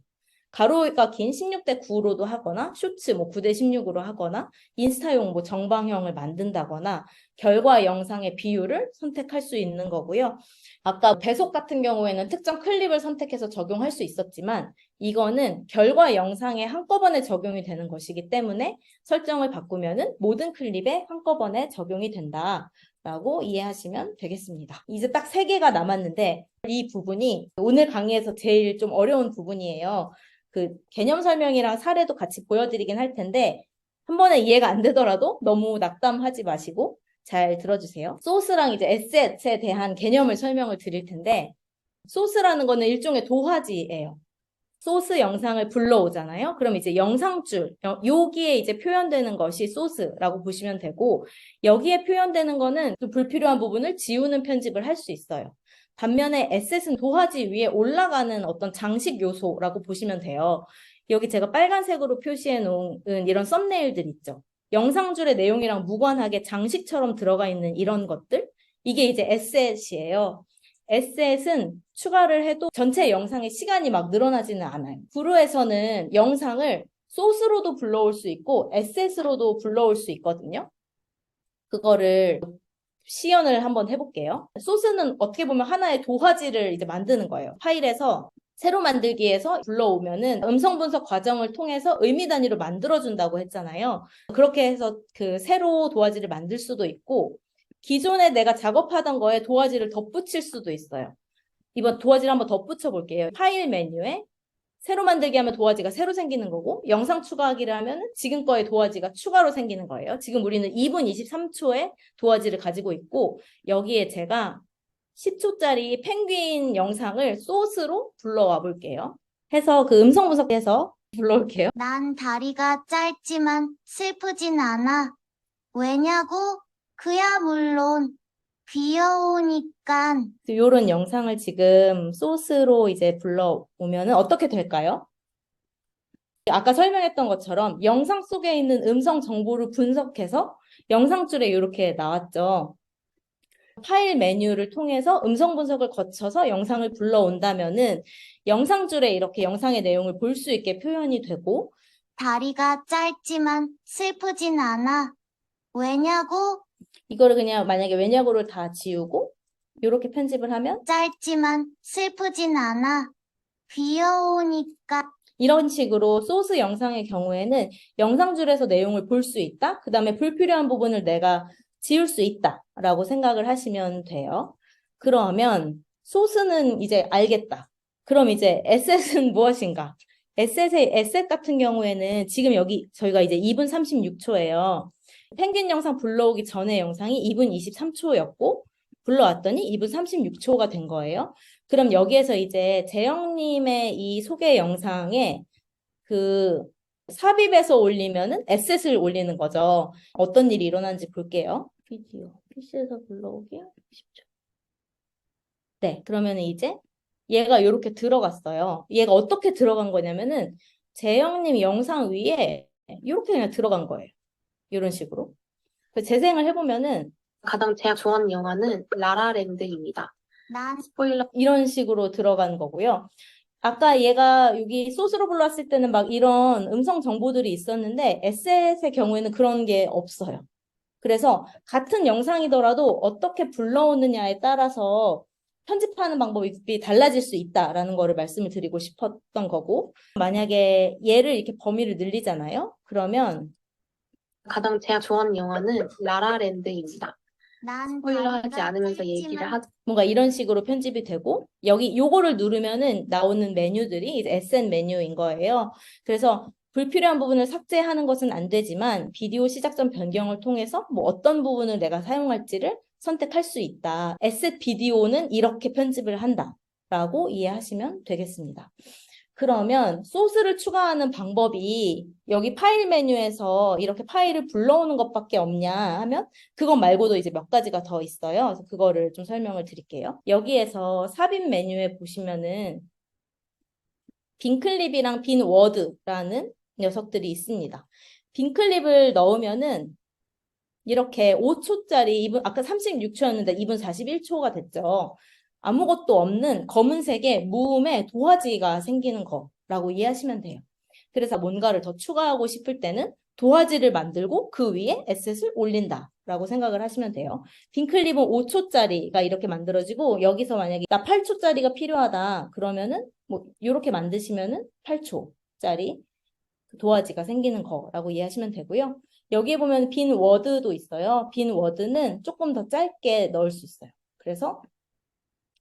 가로가 긴 16대 9로도 하거나 쇼츠 뭐 9대 16으로 하거나 인스타용 뭐 정방형을 만든다거나 결과 영상의 비율을 선택할 수 있는 거고요. 아까 배속 같은 경우에는 특정 클립을 선택해서 적용할 수 있었지만 이거는 결과 영상에 한꺼번에 적용이 되는 것이기 때문에 설정을 바꾸면은 모든 클립에 한꺼번에 적용이 된다라고 이해하시면 되겠습니다. 이제 딱 3개가 남았는데 이 부분이 오늘 강의에서 제일 좀 어려운 부분이에요. 그 개념 설명이랑 사례도 같이 보여드리긴 할 텐데 한 번에 이해가 안 되더라도 너무 낙담하지 마시고 잘 들어주세요. 소스랑 이제 에셋에 대한 개념을 설명을 드릴 텐데 소스라는 거는 일종의 도화지예요. 소스 영상을 불러오잖아요. 그럼 이제 영상줄, 여기에 이제 표현되는 것이 소스라고 보시면 되고 여기에 표현되는 거는 또 불필요한 부분을 지우는 편집을 할 수 있어요. 반면에 에셋은 도화지 위에 올라가는 어떤 장식 요소라고 보시면 돼요. 여기 제가 빨간색으로 표시해 놓은 이런 썸네일들 있죠. 영상줄의 내용이랑 무관하게 장식처럼 들어가 있는 이런 것들. 이게 이제 에셋이에요. 에셋은 추가를 해도 전체 영상의 시간이 막 늘어나지는 않아요. 구루에서는 영상을 소스로도 불러올 수 있고 에셋으로도 불러올 수 있거든요. 그거를 시연을 한번 해볼게요. 소스는 어떻게 보면 하나의 도화지를 이제 만드는 거예요. 파일에서 새로 만들기에서 불러오면은 음성 분석 과정을 통해서 의미 단위로 만들어준다고 했잖아요. 그렇게 해서 그 새로 도화지를 만들 수도 있고 기존에 내가 작업하던 거에 도화지를 덧붙일 수도 있어요. 이번 도화지를 한번 덧붙여 볼게요. 파일 메뉴에 새로 만들기 하면 도화지가 새로 생기는 거고 영상 추가하기를 하면 지금 거에 도화지가 추가로 생기는 거예요. 지금 우리는 2분 23초의 도화지를 가지고 있고 여기에 제가 10초짜리 펭귄 영상을 소스로 불러와 볼게요. 해서 그 음성 분석해서 불러올게요. 난 다리가 짧지만 슬프진 않아. 왜냐고? 그야 물론 귀여우니깐. 이런 영상을 지금 소스로 이제 불러오면 어떻게 될까요? 아까 설명했던 것처럼 영상 속에 있는 음성 정보를 분석해서 영상줄에 이렇게 나왔죠. 파일 메뉴를 통해서 음성 분석을 거쳐서 영상을 불러온다면은 영상줄에 이렇게 영상의 내용을 볼 수 있게 표현이 되고 다리가 짧지만 슬프진 않아. 왜냐고? 이거를 그냥 만약에 왜냐고를 다 지우고 이렇게 편집을 하면 짧지만 슬프진 않아. 귀여우니까. 이런 식으로 소스 영상의 경우에는 영상줄에서 내용을 볼 수 있다. 그 다음에 불필요한 부분을 내가 지울 수 있다라고 생각을 하시면 돼요. 그러면 소스는 이제 알겠다. 그럼 이제 에셋은 무엇인가? 에셋 같은 경우에는 지금 여기 저희가 이제 2분 36초예요. 펭귄 영상 불러오기 전에 영상이 2분 23초였고 불러왔더니 2분 36초가 된 거예요. 그럼 여기에서 이제 재영님의 이 소개 영상에 그 삽입해서 올리면은 에셋을 올리는 거죠. 어떤 일이 일어나는지 볼게요. 비디오, PC에서 불러오기 10초. 네, 그러면 이제 얘가 이렇게 들어갔어요. 얘가 어떻게 들어간 거냐면은 재영님 영상 위에 이렇게 그냥 들어간 거예요. 이런 식으로. 재생을 해보면은 가장 제가 좋아하는 영화는 라라랜드입니다. 난 스포일러. 이런 식으로 들어간 거고요. 아까 얘가 여기 소스로 불러왔을 때는 막 이런 음성 정보들이 있었는데 에셋의 경우에는 그런 게 없어요. 그래서 같은 영상이더라도 어떻게 불러오느냐에 따라서 편집하는 방법이 달라질 수 있다라는 거를 말씀을 드리고 싶었던 거고, 만약에 얘를 이렇게 범위를 늘리잖아요. 그러면 가장 제가 좋아하는 영화는 라라랜드입니다. 난 스포일러하지 다리가 않으면서 얘기를 짧지만 하자. 뭔가 이런 식으로 편집이 되고, 여기 요거를 누르면은 나오는 메뉴들이 이제 SN 메뉴인 거예요. 그래서 불필요한 부분을 삭제하는 것은 안 되지만 비디오 시작점 변경을 통해서 뭐 어떤 부분을 내가 사용할지를 선택할 수 있다. 에셋 비디오는 이렇게 편집을 한다. 라고 이해하시면 되겠습니다. 그러면 소스를 추가하는 방법이 여기 파일 메뉴에서 이렇게 파일을 불러오는 것밖에 없냐 하면 그것 말고도 이제 몇 가지가 더 있어요. 그래서 그거를 좀 설명을 드릴게요. 여기에서 삽입 메뉴에 보시면은 빈 클립이랑 빈 워드라는 녀석들이 있습니다. 빈 클립을 넣으면은 이렇게 5초짜리, 아까 36초였는데 2분 41초가 됐죠. 아무것도 없는 검은색의 무음의 도화지가 생기는 거라고 이해하시면 돼요. 그래서 뭔가를 더 추가하고 싶을 때는 도화지를 만들고 그 위에 에셋을 올린다라고 생각을 하시면 돼요. 빈클립은 5초짜리가 이렇게 만들어지고 여기서 만약에 나 8초짜리가 필요하다 그러면은 뭐 이렇게 만드시면은 8초짜리 도화지가 생기는 거라고 이해하시면 되고요. 여기에 보면 빈 워드도 있어요. 빈 워드는 조금 더 짧게 넣을 수 있어요. 그래서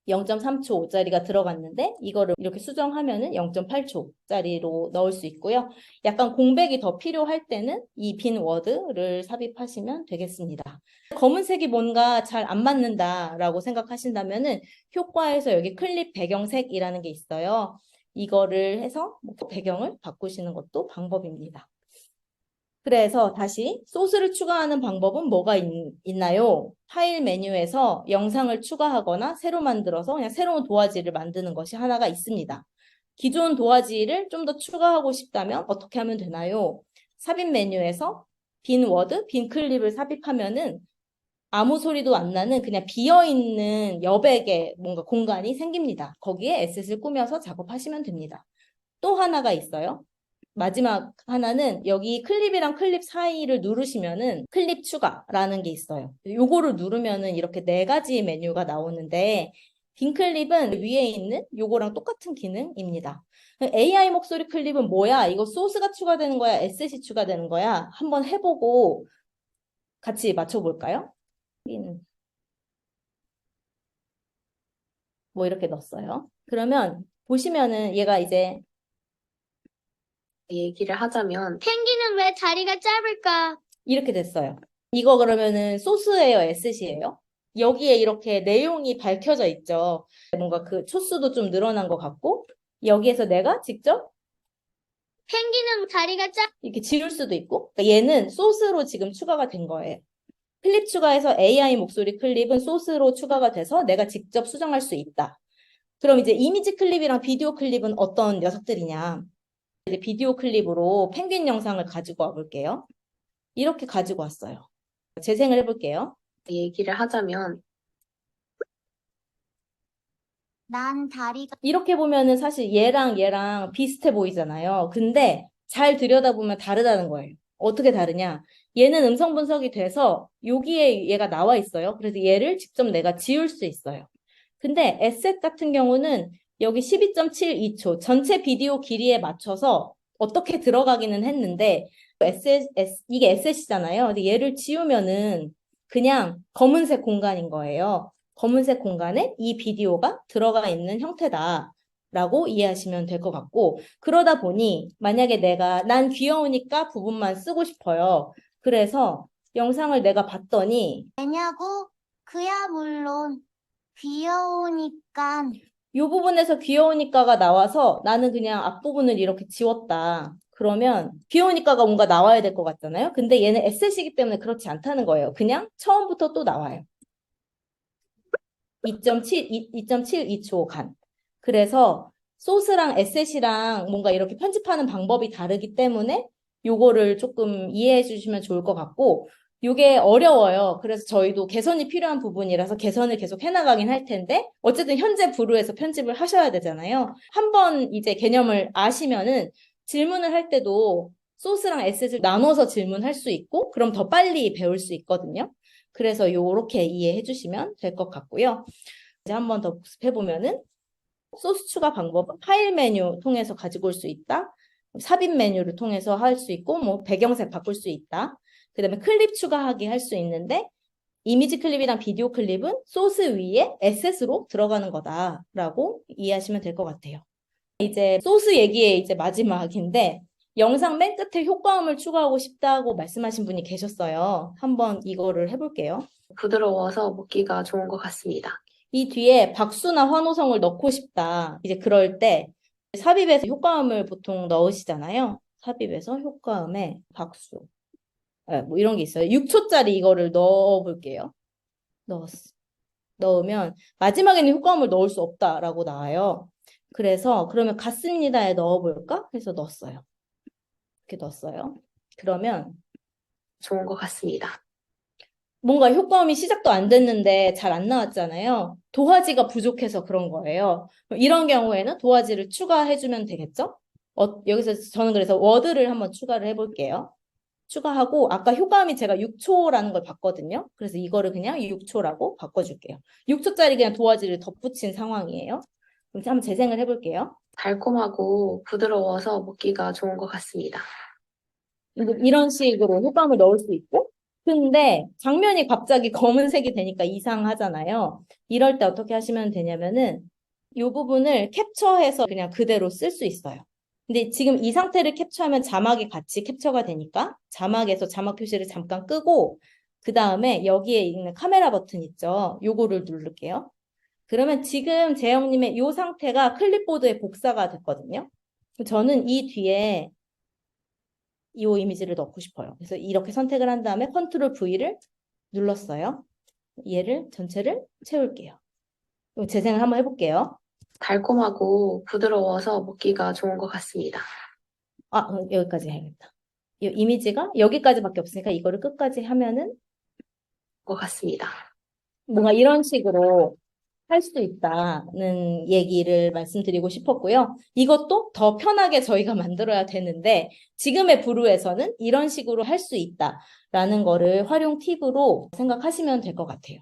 0.3초짜리가 들어갔는데 이거를 이렇게 수정하면은 0.8초짜리로 넣을 수 있고요. 약간 공백이 더 필요할 때는 이 빈 워드를 삽입하시면 되겠습니다. 검은색이 뭔가 잘 안 맞는다라고 생각하신다면은 효과에서 여기 클립 배경색이라는 게 있어요. 이거를 해서 배경을 바꾸시는 것도 방법입니다. 그래서 다시 소스를 추가하는 방법은 뭐가 있나요? 파일 메뉴에서 영상을 추가하거나 새로 만들어서 그냥 새로운 도화지를 만드는 것이 하나가 있습니다. 기존 도화지를 좀 더 추가하고 싶다면 어떻게 하면 되나요? 삽입 메뉴에서 빈 워드, 빈 클립을 삽입하면은 아무 소리도 안 나는 그냥 비어있는 여백의 뭔가 공간이 생깁니다. 거기에 에셋을 꾸며서 작업하시면 됩니다. 또 하나가 있어요. 마지막 하나는 여기 클립이랑 클립 사이를 누르시면은 클립 추가라는 게 있어요. 요거를 누르면은 이렇게 4가지 메뉴가 나오는데 빈 클립은 위에 있는 요거랑 똑같은 기능입니다. AI 목소리 클립은 뭐야? 이거 소스가 추가되는 거야? 에셋이 추가되는 거야? 한번 해보고 같이 맞춰볼까요? 여기는 뭐 이렇게 넣었어요. 그러면 보시면은 얘가 이제 얘기를 하자면 펭귄은 왜 다리가 짧을까? 이렇게 됐어요. 이거 그러면은 소스예요, 에셋이에요? 여기에 이렇게 내용이 밝혀져 있죠. 뭔가 그 초수도 좀 늘어난 것 같고 여기에서 내가 직접 펭귄은 다리가 이렇게 지울 수도 있고 그러니까 얘는 소스로 지금 추가가 된 거예요. 클립 추가해서 AI 목소리 클립은 소스로 추가가 돼서 내가 직접 수정할 수 있다. 그럼 이제 이미지 클립이랑 비디오 클립은 어떤 녀석들이냐? 이제 비디오 클립으로 펭귄 영상을 가지고 와볼게요. 이렇게 가지고 왔어요. 재생을 해볼게요. 얘기를 하자면 난 다리가 이렇게 보면은 사실 얘랑 비슷해 보이잖아요. 근데 잘 들여다보면 다르다는 거예요. 어떻게 다르냐? 얘는 음성 분석이 돼서 여기에 얘가 나와 있어요. 그래서 얘를 직접 내가 지울 수 있어요. 근데 에셋 같은 경우는 여기 12.72초 전체 비디오 길이에 맞춰서 어떻게 들어가기는 했는데 이게 에셋이잖아요. 근데 얘를 지우면은 그냥 검은색 공간인 거예요. 검은색 공간에 이 비디오가 들어가 있는 형태다라고 이해하시면 될 것 같고 그러다 보니 만약에 난 귀여우니까 부분만 쓰고 싶어요. 그래서 영상을 내가 봤더니 왜냐고? 그야 물론 귀여우니까 이 부분에서 귀여우니까가 나와서 나는 그냥 앞부분을 이렇게 지웠다. 그러면 귀여우니까가 뭔가 나와야 될 것 같잖아요. 근데 얘는 에셋이기 때문에 그렇지 않다는 거예요. 그냥 처음부터 또 나와요. 2.72초 간. 그래서 소스랑 에셋이랑 뭔가 이렇게 편집하는 방법이 다르기 때문에 요거를 조금 이해해 주시면 좋을 것 같고 요게 어려워요. 그래서 저희도 개선이 필요한 부분이라서 개선을 계속 해나가긴 할 텐데 어쨌든 현재 부루에서 편집을 하셔야 되잖아요. 한번 이제 개념을 아시면은 질문을 할 때도 소스랑 에셋을 나눠서 질문할 수 있고 그럼 더 빨리 배울 수 있거든요. 그래서 요렇게 이해해 주시면 될 것 같고요. 이제 한 번 더 복습해 보면은 소스 추가 방법은 파일 메뉴 통해서 가지고 올 수 있다. 삽입 메뉴를 통해서 할 수 있고 뭐 배경색 바꿀 수 있다. 그다음에 클립 추가하기 할 수 있는데 이미지 클립이랑 비디오 클립은 소스 위에 에셋으로 들어가는 거다라고 이해하시면 될 것 같아요. 이제 소스 얘기의 이제 마지막인데 영상 맨 끝에 효과음을 추가하고 싶다고 말씀하신 분이 계셨어요. 한번 이거를 해볼게요. 부드러워서 먹기가 좋은 것 같습니다. 이 뒤에 박수나 환호성을 넣고 싶다. 이제 그럴 때 삽입에서 효과음을 보통 넣으시잖아요. 삽입에서 효과음에 박수. 뭐 이런 게 있어요. 6초짜리 이거를 넣어볼게요. 넣으면 마지막에는 효과음을 넣을 수 없다라고 나와요. 그래서 그러면 같습니다에 넣어볼까? 해서 넣었어요. 이렇게 넣었어요. 그러면 좋은 것 같습니다. 뭔가 효과음이 시작도 안 됐는데 잘 안 나왔잖아요. 도화지가 부족해서 그런 거예요. 이런 경우에는 도화지를 추가해주면 되겠죠? 여기서 저는 그래서 워드를 한번 추가를 해볼게요. 추가하고 아까 효과음이 제가 6초라는 걸 봤거든요. 그래서 이거를 그냥 6초라고 바꿔줄게요. 6초짜리 그냥 도화지를 덧붙인 상황이에요. 그럼 한번 재생을 해볼게요. 달콤하고 부드러워서 먹기가 좋은 것 같습니다. 이런 식으로 효과음을 넣을 수 있고 근데 장면이 갑자기 검은색이 되니까 이상하잖아요. 이럴 때 어떻게 하시면 되냐면은 이 부분을 캡처해서 그냥 그대로 쓸 수 있어요. 근데 지금 이 상태를 캡처하면 자막이 같이 캡처가 되니까 자막에서 자막 표시를 잠깐 끄고 그 다음에 여기에 있는 카메라 버튼 있죠. 요거를 누를게요. 그러면 지금 재영님의 이 상태가 클립보드에 복사가 됐거든요. 저는 이 뒤에 이 이미지를 넣고 싶어요. 그래서 이렇게 선택을 한 다음에 컨트롤 V를 눌렀어요. 얘를 전체를 채울게요. 그럼 재생을 한번 해볼게요. 달콤하고 부드러워서 먹기가 좋은 것 같습니다. 여기까지 해야겠다. 이 이미지가 여기까지밖에 없으니까 이거를 끝까지 하면은 것 같습니다. 뭔가 이런 식으로 할 수도 있다는 얘기를 말씀드리고 싶었고요. 이것도 더 편하게 저희가 만들어야 되는데 지금의 브루에서는 이런 식으로 할 수 있다라는 거를 활용 팁으로 생각하시면 될 것 같아요.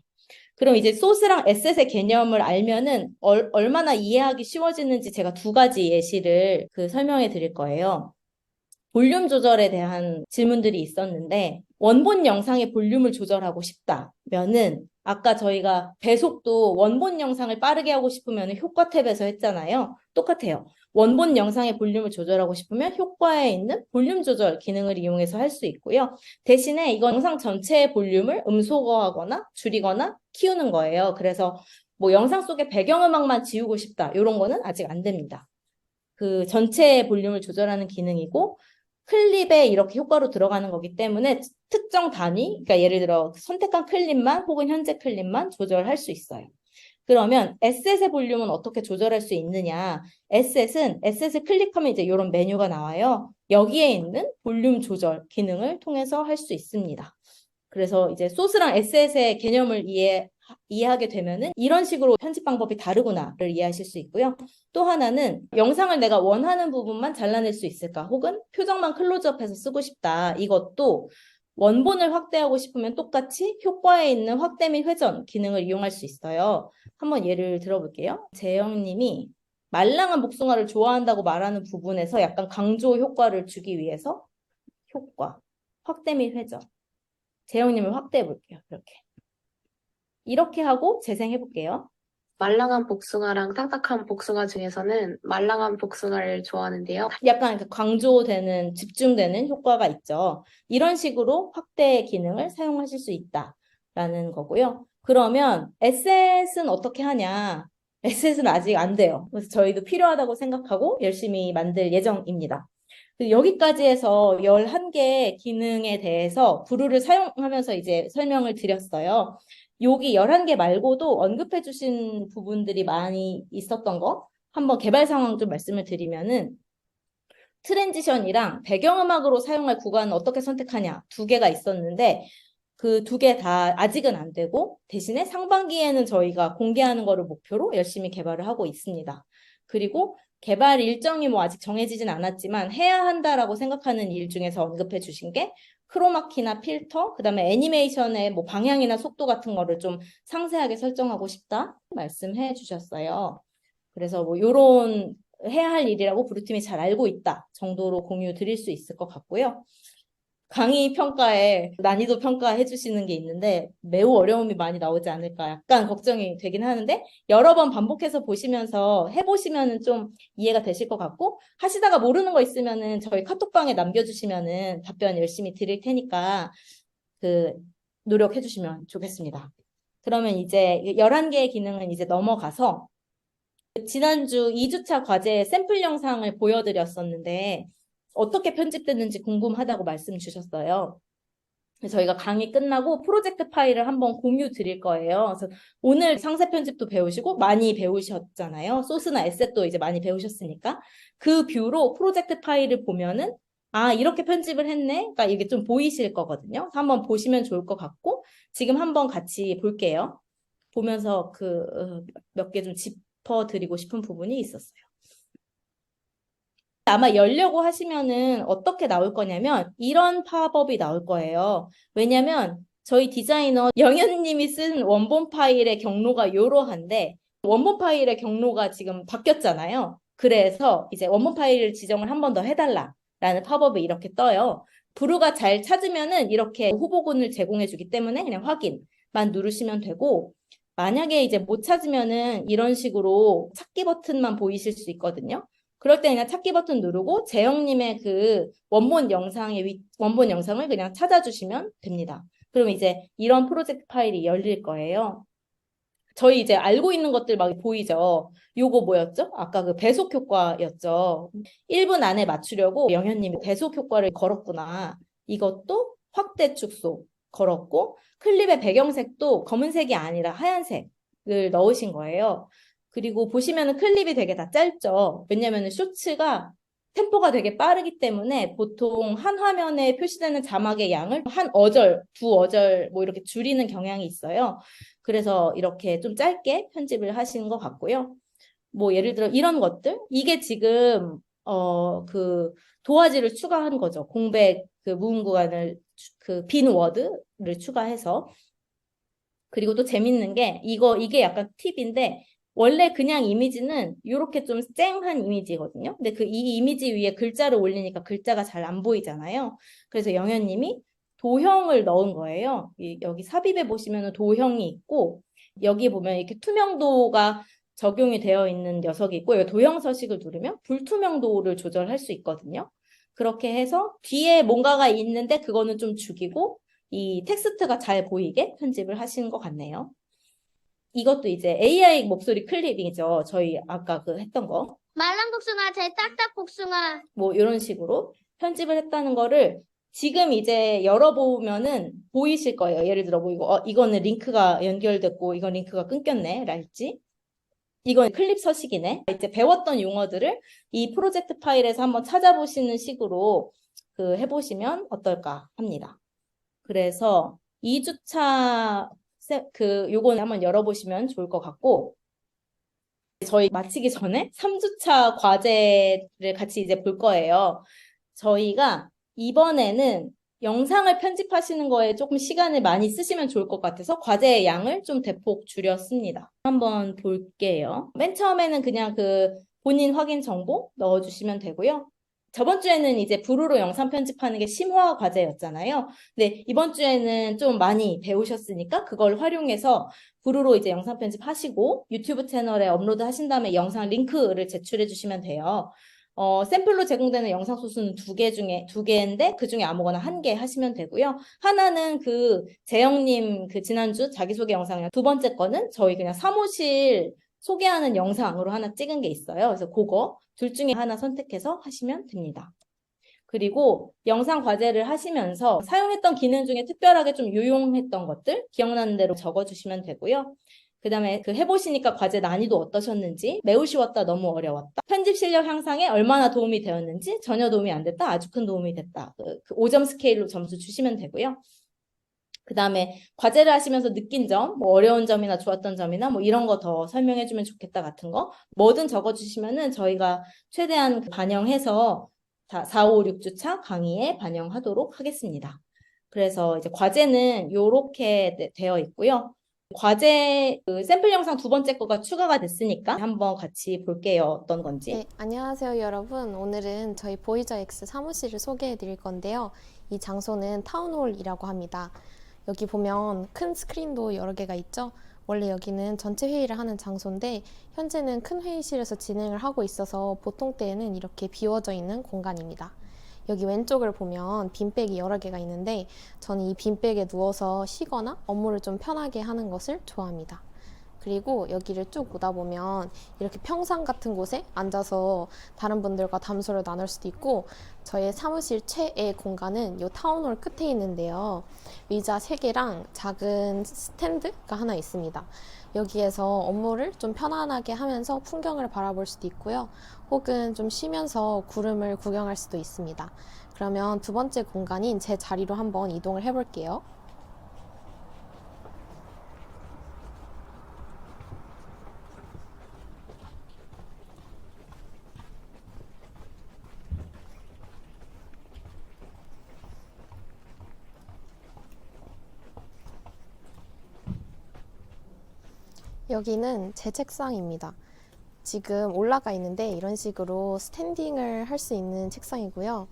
그럼 이제 소스랑 에셋의 개념을 알면은 얼마나 이해하기 쉬워지는지 제가 두 가지 예시를 설명해 드릴 거예요. 볼륨 조절에 대한 질문들이 있었는데 원본 영상의 볼륨을 조절하고 싶다면은 아까 저희가 배속도 원본 영상을 빠르게 하고 싶으면 효과 탭에서 했잖아요. 똑같아요. 원본 영상의 볼륨을 조절하고 싶으면 효과에 있는 볼륨 조절 기능을 이용해서 할 수 있고요. 대신에 이건 영상 전체의 볼륨을 음소거하거나 줄이거나 키우는 거예요. 그래서 뭐 영상 속에 배경음악만 지우고 싶다. 이런 거는 아직 안 됩니다. 그 전체의 볼륨을 조절하는 기능이고 클립에 이렇게 효과로 들어가는 거기 때문에 특정 단위, 그러니까 예를 들어 선택한 클립만 혹은 현재 클립만 조절할 수 있어요. 그러면 에셋의 볼륨은 어떻게 조절할 수 있느냐? 에셋을 클릭하면 이제 이런 메뉴가 나와요. 여기에 있는 볼륨 조절 기능을 통해서 할 수 있습니다. 그래서 이제 소스랑 에셋의 개념을 이해하게 되면은 이런 식으로 편집 방법이 다르구나를 이해하실 수 있고요. 또 하나는 영상을 내가 원하는 부분만 잘라낼 수 있을까? 혹은 표정만 클로즈업해서 쓰고 싶다. 이것도 원본을 확대하고 싶으면 똑같이 효과에 있는 확대 및 회전 기능을 이용할 수 있어요. 한번 예를 들어볼게요. 재영님이 말랑한 복숭아를 좋아한다고 말하는 부분에서 약간 강조 효과를 주기 위해서 효과, 확대 및 회전. 재영님을 확대해 볼게요. 이렇게 하고 재생해 볼게요. 말랑한 복숭아랑 딱딱한 복숭아 중에서는 말랑한 복숭아를 좋아하는데요. 약간 강조되는, 집중되는 효과가 있죠. 이런 식으로 확대 기능을 사용하실 수 있다라는 거고요. 그러면 에셋은 어떻게 하냐? 에셋은 아직 안 돼요. 그래서 저희도 필요하다고 생각하고 열심히 만들 예정입니다. 여기까지 해서 11개 기능에 대해서 브루를 사용하면서 이제 설명을 드렸어요. 여기 11개 말고도 언급해 주신 부분들이 많이 있었던 거 한번 개발 상황 좀 말씀을 드리면은 트랜지션이랑 배경음악으로 사용할 구간은 어떻게 선택하냐 두 개가 있었는데 그 두 개 다 아직은 안 되고 대신에 상반기에는 저희가 공개하는 거를 목표로 열심히 개발을 하고 있습니다. 그리고 개발 일정이 뭐 아직 정해지진 않았지만 해야 한다라고 생각하는 일 중에서 언급해 주신 게 크로마키나 필터, 그다음에 애니메이션의 뭐 방향이나 속도 같은 거를 좀 상세하게 설정하고 싶다 말씀해 주셨어요. 그래서 뭐 요런 해야 할 일이라고 브루팀이 잘 알고 있다 정도로 공유 드릴 수 있을 것 같고요. 강의 평가에 난이도 평가해 주시는 게 있는데 매우 어려움이 많이 나오지 않을까 약간 걱정이 되긴 하는데 여러 번 반복해서 보시면서 해보시면은 좀 이해가 되실 것 같고 하시다가 모르는 거 있으면은 저희 카톡방에 남겨주시면은 답변 열심히 드릴 테니까 그 노력해 주시면 좋겠습니다. 그러면 이제 11개의 기능은 이제 넘어가서 지난주 2주차 과제 샘플 영상을 보여드렸었는데 어떻게 편집됐는지 궁금하다고 말씀 주셨어요. 그래서 저희가 강의 끝나고 프로젝트 파일을 한번 공유 드릴 거예요. 그래서 오늘 상세 편집도 배우시고 많이 배우셨잖아요. 소스나 에셋도 이제 많이 배우셨으니까 그 뷰로 프로젝트 파일을 보면은 아 이렇게 편집을 했네. 그러니까 이게 좀 보이실 거거든요. 그래서 한번 보시면 좋을 것 같고 지금 한번 같이 볼게요. 보면서 그 몇 개 좀 짚어드리고 싶은 부분이 있었어요. 아마 열려고 하시면은 어떻게 나올 거냐면 이런 팝업이 나올 거예요. 왜냐면 저희 디자이너 영현님이 쓴 원본 파일의 경로가 이러한데 원본 파일의 경로가 지금 바뀌었잖아요. 그래서 이제 원본 파일을 지정을 한 번 더 해달라라는 팝업이 이렇게 떠요. 브루가 잘 찾으면은 이렇게 후보군을 제공해 주기 때문에 그냥 확인만 누르시면 되고 만약에 이제 못 찾으면은 이런 식으로 찾기 버튼만 보이실 수 있거든요. 그럴 때 그냥 찾기 버튼 누르고 재영님의 그 원본 영상을 그냥 찾아주시면 됩니다. 그럼 이제 이런 프로젝트 파일이 열릴 거예요. 저희 이제 알고 있는 것들 막 보이죠? 요거 뭐였죠? 아까 그 배속 효과였죠. 1분 안에 맞추려고 영현님이 배속 효과를 걸었구나. 이것도 확대 축소 걸었고 클립의 배경색도 검은색이 아니라 하얀색을 넣으신 거예요. 그리고 보시면은 클립이 되게 다 짧죠. 왜냐면은 쇼츠가 템포가 되게 빠르기 때문에 보통 한 화면에 표시되는 자막의 양을 한 어절, 두 어절 뭐 이렇게 줄이는 경향이 있어요. 그래서 이렇게 좀 짧게 편집을 하시는 것 같고요. 뭐 예를 들어 이런 것들 이게 지금 그 도화지를 추가한 거죠. 공백 그 무음 구간을 그 빈 워드를 추가해서 그리고 또 재밌는 게 이게 약간 팁인데 원래 그냥 이미지는 이렇게 좀 쨍한 이미지거든요. 근데 그 이 이미지 위에 글자를 올리니까 글자가 잘 안 보이잖아요. 그래서 영현님이 도형을 넣은 거예요. 여기 삽입에 보시면 도형이 있고 여기 보면 이렇게 투명도가 적용이 되어 있는 녀석이 있고 여기 도형 서식을 누르면 불투명도를 조절할 수 있거든요. 그렇게 해서 뒤에 뭔가가 있는데 그거는 좀 죽이고 이 텍스트가 잘 보이게 편집을 하시는 것 같네요. 이것도 이제 AI 목소리 클립이죠. 저희 아까 그 했던 거. 말랑 복숭아, 제 딱딱 복숭아. 뭐 이런 식으로 편집을 했다는 거를 지금 이제 열어보면은 보이실 거예요. 예를 들어 뭐 이거는 링크가 연결됐고 이건 링크가 끊겼네 랄지. 이건 클립 서식이네. 이제 배웠던 용어들을 이 프로젝트 파일에서 한번 찾아보시는 식으로 그 해보시면 어떨까 합니다. 그래서 2주차 요거는 한번 열어보시면 좋을 것 같고 저희 마치기 전에 3주차 과제를 같이 이제 볼 거예요. 저희가 이번에는 영상을 편집하시는 거에 조금 시간을 많이 쓰시면 좋을 것 같아서 과제의 양을 좀 대폭 줄였습니다. 한번 볼게요. 맨 처음에는 그냥 그 본인 확인 정보 넣어주시면 되고요. 저번 주에는 이제 브루로 영상 편집하는 게 심화 과제였잖아요. 근데 이번 주에는 좀 많이 배우셨으니까 그걸 활용해서 브루로 이제 영상 편집하시고 유튜브 채널에 업로드 하신 다음에 영상 링크를 제출해 주시면 돼요. 샘플로 제공되는 영상 소스는 2개인데 그 중에 아무거나 1개 하시면 되고요. 하나는 그 재영님 그 지난주 자기소개 영상이랑 두 번째 거는 저희 그냥 사무실 소개하는 영상으로 하나 찍은 게 있어요. 그래서 그거 둘 중에 하나 선택해서 하시면 됩니다. 그리고 영상 과제를 하시면서 사용했던 기능 중에 특별하게 좀 유용했던 것들 기억나는 대로 적어주시면 되고요. 그 다음에 그 해보시니까 과제 난이도 어떠셨는지, 매우 쉬웠다, 너무 어려웠다, 편집 실력 향상에 얼마나 도움이 되었는지, 전혀 도움이 안 됐다, 아주 큰 도움이 됐다. 그 5점 스케일로 점수 주시면 되고요. 그다음에 과제를 하시면서 느낀 점, 뭐 어려운 점이나 좋았던 점이나 뭐 이런 거 더 설명해주면 좋겠다 같은 거 뭐든 적어주시면은 저희가 최대한 반영해서 4, 5, 6주차 강의에 반영하도록 하겠습니다. 그래서 이제 과제는 요렇게 되어 있고요. 과제 그 샘플 영상 두 번째 거가 추가가 됐으니까 한번 같이 볼게요. 어떤 건지. 네, 안녕하세요, 여러분. 오늘은 저희 보이저 X 사무실을 소개해 드릴 건데요. 이 장소는 타운홀이라고 합니다. 여기 보면 큰 스크린도 여러 개가 있죠? 원래 여기는 전체 회의를 하는 장소인데 현재는 큰 회의실에서 진행을 하고 있어서 보통 때에는 이렇게 비워져 있는 공간입니다. 여기 왼쪽을 보면 빈백이 여러 개가 있는데 저는 이 빈백에 누워서 쉬거나 업무를 좀 편하게 하는 것을 좋아합니다. 그리고 여기를 쭉 오다 보면 이렇게 평상 같은 곳에 앉아서 다른 분들과 담소를 나눌 수도 있고 저의 사무실 최애 공간은 이 타운홀 끝에 있는데요. 의자 3개랑 작은 스탠드가 하나 있습니다. 여기에서 업무를 좀 편안하게 하면서 풍경을 바라볼 수도 있고요. 혹은 좀 쉬면서 구름을 구경할 수도 있습니다. 그러면 두 번째 공간인 제 자리로 한번 이동을 해볼게요. 여기는 제 책상입니다. 지금 올라가 있는데 이런 식으로 스탠딩을 할 수 있는 책상이고요.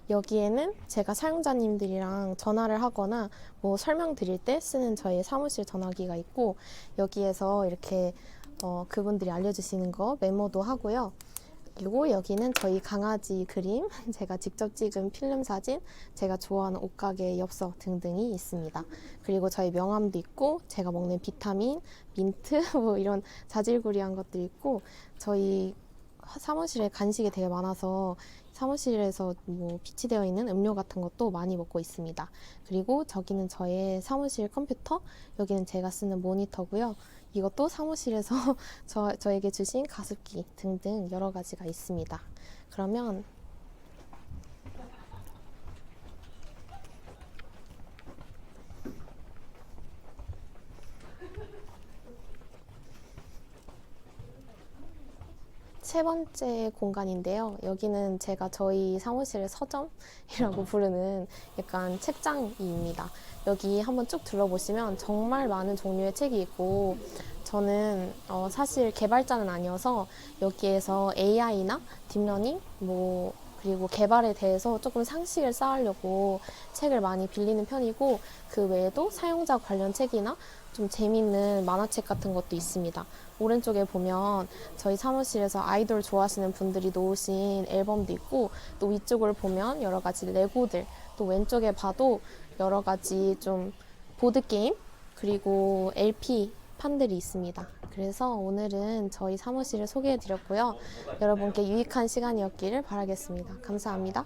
여기에는 제가 사용자님들이랑 전화를 하거나 뭐 설명드릴 때 쓰는 저의 사무실 전화기가 있고 여기에서 이렇게 그분들이 알려주시는 거 메모도 하고요. 그리고 여기는 저희 강아지 그림, 제가 직접 찍은 필름 사진, 제가 좋아하는 옷가게 엽서 등등이 있습니다. 그리고 저희 명함도 있고 제가 먹는 비타민, 민트 뭐 이런 자질구리한 것들이 있고 저희 사무실에 간식이 되게 많아서 사무실에서 뭐 비치되어 있는 음료 같은 것도 많이 먹고 있습니다. 그리고 저기는 저의 사무실 컴퓨터, 여기는 제가 쓰는 모니터고요. 이것도 사무실에서 저에게 주신 가습기 등등 여러 가지가 있습니다. 그러면 세 번째 공간인데요. 여기는 제가 저희 사무실의 서점이라고 부르는 약간 책장입니다. 여기 한번 쭉 둘러보시면 정말 많은 종류의 책이 있고 저는 사실 개발자는 아니어서 여기에서 AI나 딥러닝 그리고 개발에 대해서 조금 상식을 쌓으려고 책을 많이 빌리는 편이고 그 외에도 사용자 관련 책이나 좀 재밌는 만화책 같은 것도 있습니다. 오른쪽에 보면 저희 사무실에서 아이돌 좋아하시는 분들이 놓으신 앨범도 있고 또 위쪽을 보면 여러 가지 레고들 또 왼쪽에 봐도 여러 가지 좀 보드게임 그리고 LP 판들이 있습니다. 그래서 오늘은 저희 사무실을 소개해 드렸고요. 여러분께 유익한 시간이었기를 바라겠습니다. 감사합니다.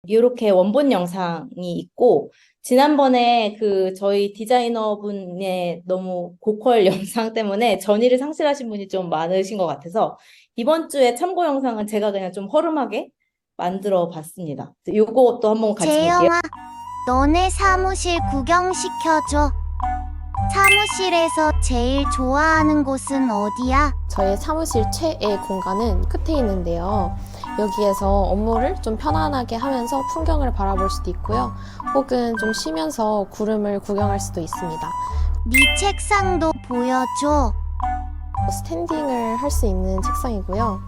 이렇게 원본 영상이 있고 지난번에 그 저희 디자이너분의 너무 고퀄 영상 때문에 전의를 상실하신 분이 좀 많으신 것 같아서 이번 주에 참고 영상은 제가 그냥 좀 허름하게 만들어 봤습니다. 요것도 한번 같이 볼게요. 재영아, 너네 사무실 구경시켜줘. 사무실에서 제일 좋아하는 곳은 어디야? 저의 사무실 최애 공간은 끝에 있는데요. 여기에서 업무를 좀 편안하게 하면서 풍경을 바라볼 수도 있고요. 혹은 좀 쉬면서 구름을 구경할 수도 있습니다. 네 책상도 보여줘. 스탠딩을 할 수 있는 책상이고요.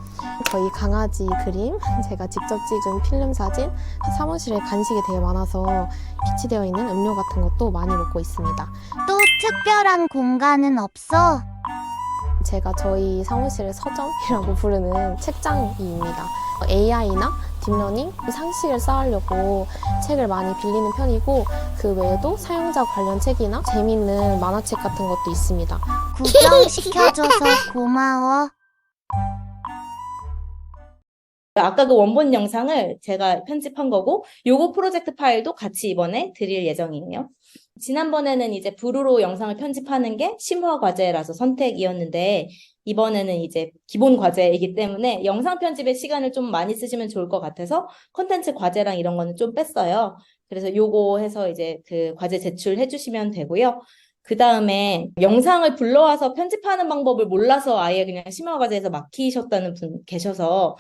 저희 강아지 그림, 제가 직접 찍은 필름 사진, 사무실에 간식이 되게 많아서 비치되어 있는 음료 같은 것도 많이 먹고 있습니다. 또 특별한 공간은 없어? 제가 저희 사무실의 서점이라고 부르는 책장입니다. AI나 딥러닝, 상식을 쌓으려고 책을 많이 빌리는 편이고 그 외에도 사용자 관련 책이나 재밌는 만화책 같은 것도 있습니다. 구경시켜줘서 고마워. 아까 그 원본 영상을 제가 편집한 거고 요거 프로젝트 파일도 같이 이번에 드릴 예정이에요. 지난번에는 이제 부루로 영상을 편집하는 게 심화 과제라서 선택이었는데 이번에는 이제 기본 과제이기 때문에 영상 편집에 시간을 좀 많이 쓰시면 좋을 것 같아서 컨텐츠 과제랑 이런 거는 좀 뺐어요. 그래서 요거 해서 이제 그 과제 제출해 주시면 되고요. 그 다음에 영상을 불러와서 편집하는 방법을 몰라서 아예 그냥 심화과제에서 막히셨다는 분 계셔서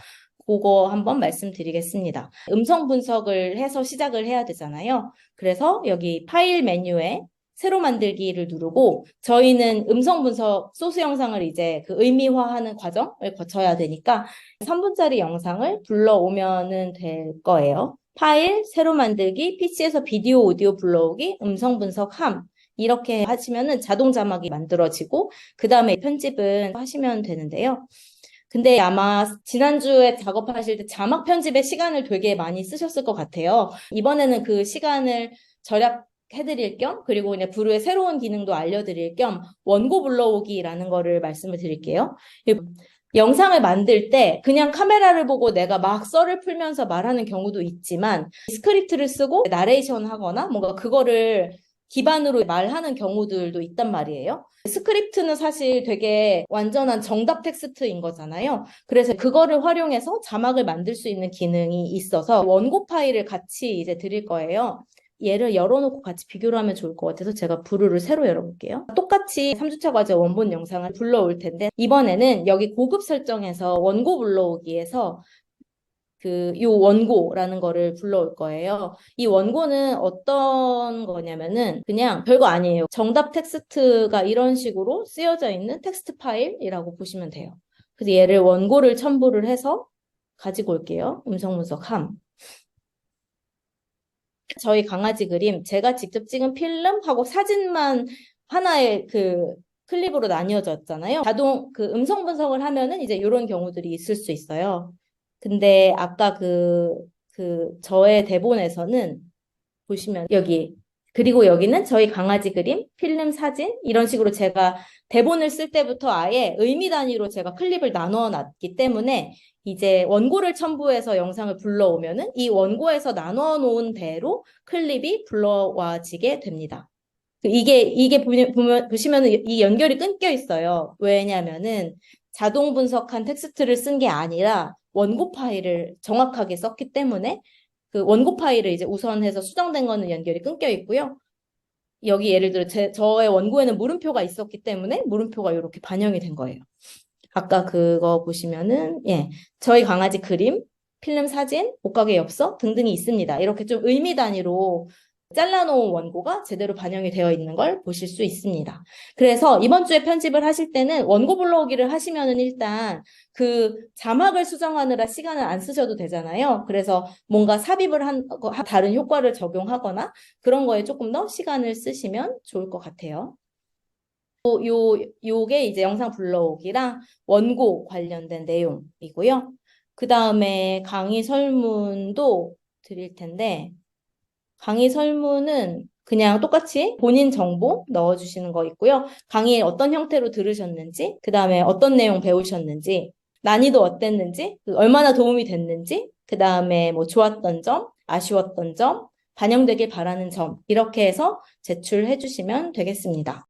그거 한번 말씀드리겠습니다. 음성 분석을 해서 시작을 해야 되잖아요. 그래서 여기 파일 메뉴에 새로 만들기를 누르고 저희는 음성 분석 소스 영상을 이제 그 의미화하는 과정을 거쳐야 되니까 3분짜리 영상을 불러오면은 될 거예요. 파일, 새로 만들기, PC에서 비디오, 오디오 불러오기, 음성 분석함. 이렇게 하시면은 자동 자막이 만들어지고 그 다음에 편집은 하시면 되는데요. 근데 아마 지난주에 작업하실 때 자막 편집에 시간을 되게 많이 쓰셨을 것 같아요. 이번에는 그 시간을 절약해드릴 겸 그리고 그냥 브루의 새로운 기능도 알려드릴 겸 원고 불러오기라는 거를 말씀을 드릴게요. 영상을 만들 때 그냥 카메라를 보고 내가 막 썰을 풀면서 말하는 경우도 있지만 스크립트를 쓰고 나레이션 하거나 뭔가 그거를 기반으로 말하는 경우들도 있단 말이에요. 스크립트는 사실 되게 완전한 정답 텍스트인 거잖아요. 그래서 그거를 활용해서 자막을 만들 수 있는 기능이 있어서 원고 파일을 같이 이제 드릴 거예요. 얘를 열어놓고 같이 비교를 하면 좋을 것 같아서 제가 브루를 새로 열어볼게요. 똑같이 3주차 과제 원본 영상을 불러올 텐데 이번에는 여기 고급 설정에서 원고 불러오기에서 요 원고라는 거를 불러올 거예요. 이 원고는 어떤 거냐면은 그냥 별거 아니에요. 정답 텍스트가 이런 식으로 쓰여져 있는 텍스트 파일이라고 보시면 돼요. 그래서 얘를 원고를 첨부를 해서 가지고 올게요. 음성 분석함. 저희 강아지 그림 제가 직접 찍은 필름하고 사진만 하나의 그 클립으로 나뉘어졌잖아요. 자동 그 음성 분석을 하면은 이제 이런 경우들이 있을 수 있어요. 근데 아까 저의 대본에서는 보시면 여기 그리고 여기는 저희 강아지 그림, 필름 사진 이런 식으로 제가 대본을 쓸 때부터 아예 의미 단위로 제가 클립을 나눠 놨기 때문에 이제 원고를 첨부해서 영상을 불러오면은 이 원고에서 나눠 놓은 대로 클립이 불러와지게 됩니다. 이게 보시면은 이 연결이 끊겨 있어요. 왜냐면은 자동 분석한 텍스트를 쓴 게 아니라 원고 파일을 정확하게 썼기 때문에 그 원고 파일을 이제 우선해서 수정된 거는 연결이 끊겨 있고요. 여기 예를 들어 저의 원고에는 물음표가 있었기 때문에 물음표가 이렇게 반영이 된 거예요. 아까 그거 보시면은 저희 강아지 그림, 필름 사진, 옷가게 엽서 등등이 있습니다. 이렇게 좀 의미 단위로 잘라놓은 원고가 제대로 반영이 되어 있는 걸 보실 수 있습니다. 그래서 이번 주에 편집을 하실 때는 원고 불러오기를 하시면은 일단 그 자막을 수정하느라 시간을 안 쓰셔도 되잖아요. 그래서 뭔가 삽입을 다른 효과를 적용하거나 그런 거에 조금 더 시간을 쓰시면 좋을 것 같아요. 요게 이제 영상 불러오기랑 원고 관련된 내용이고요. 그 다음에 강의 설문도 드릴 텐데 강의 설문은 그냥 똑같이 본인 정보 넣어주시는 거 있고요. 강의 어떤 형태로 들으셨는지, 그 다음에 어떤 내용 배우셨는지, 난이도 어땠는지, 얼마나 도움이 됐는지, 그 다음에 뭐 좋았던 점, 아쉬웠던 점, 반영되길 바라는 점 이렇게 해서 제출해 주시면 되겠습니다.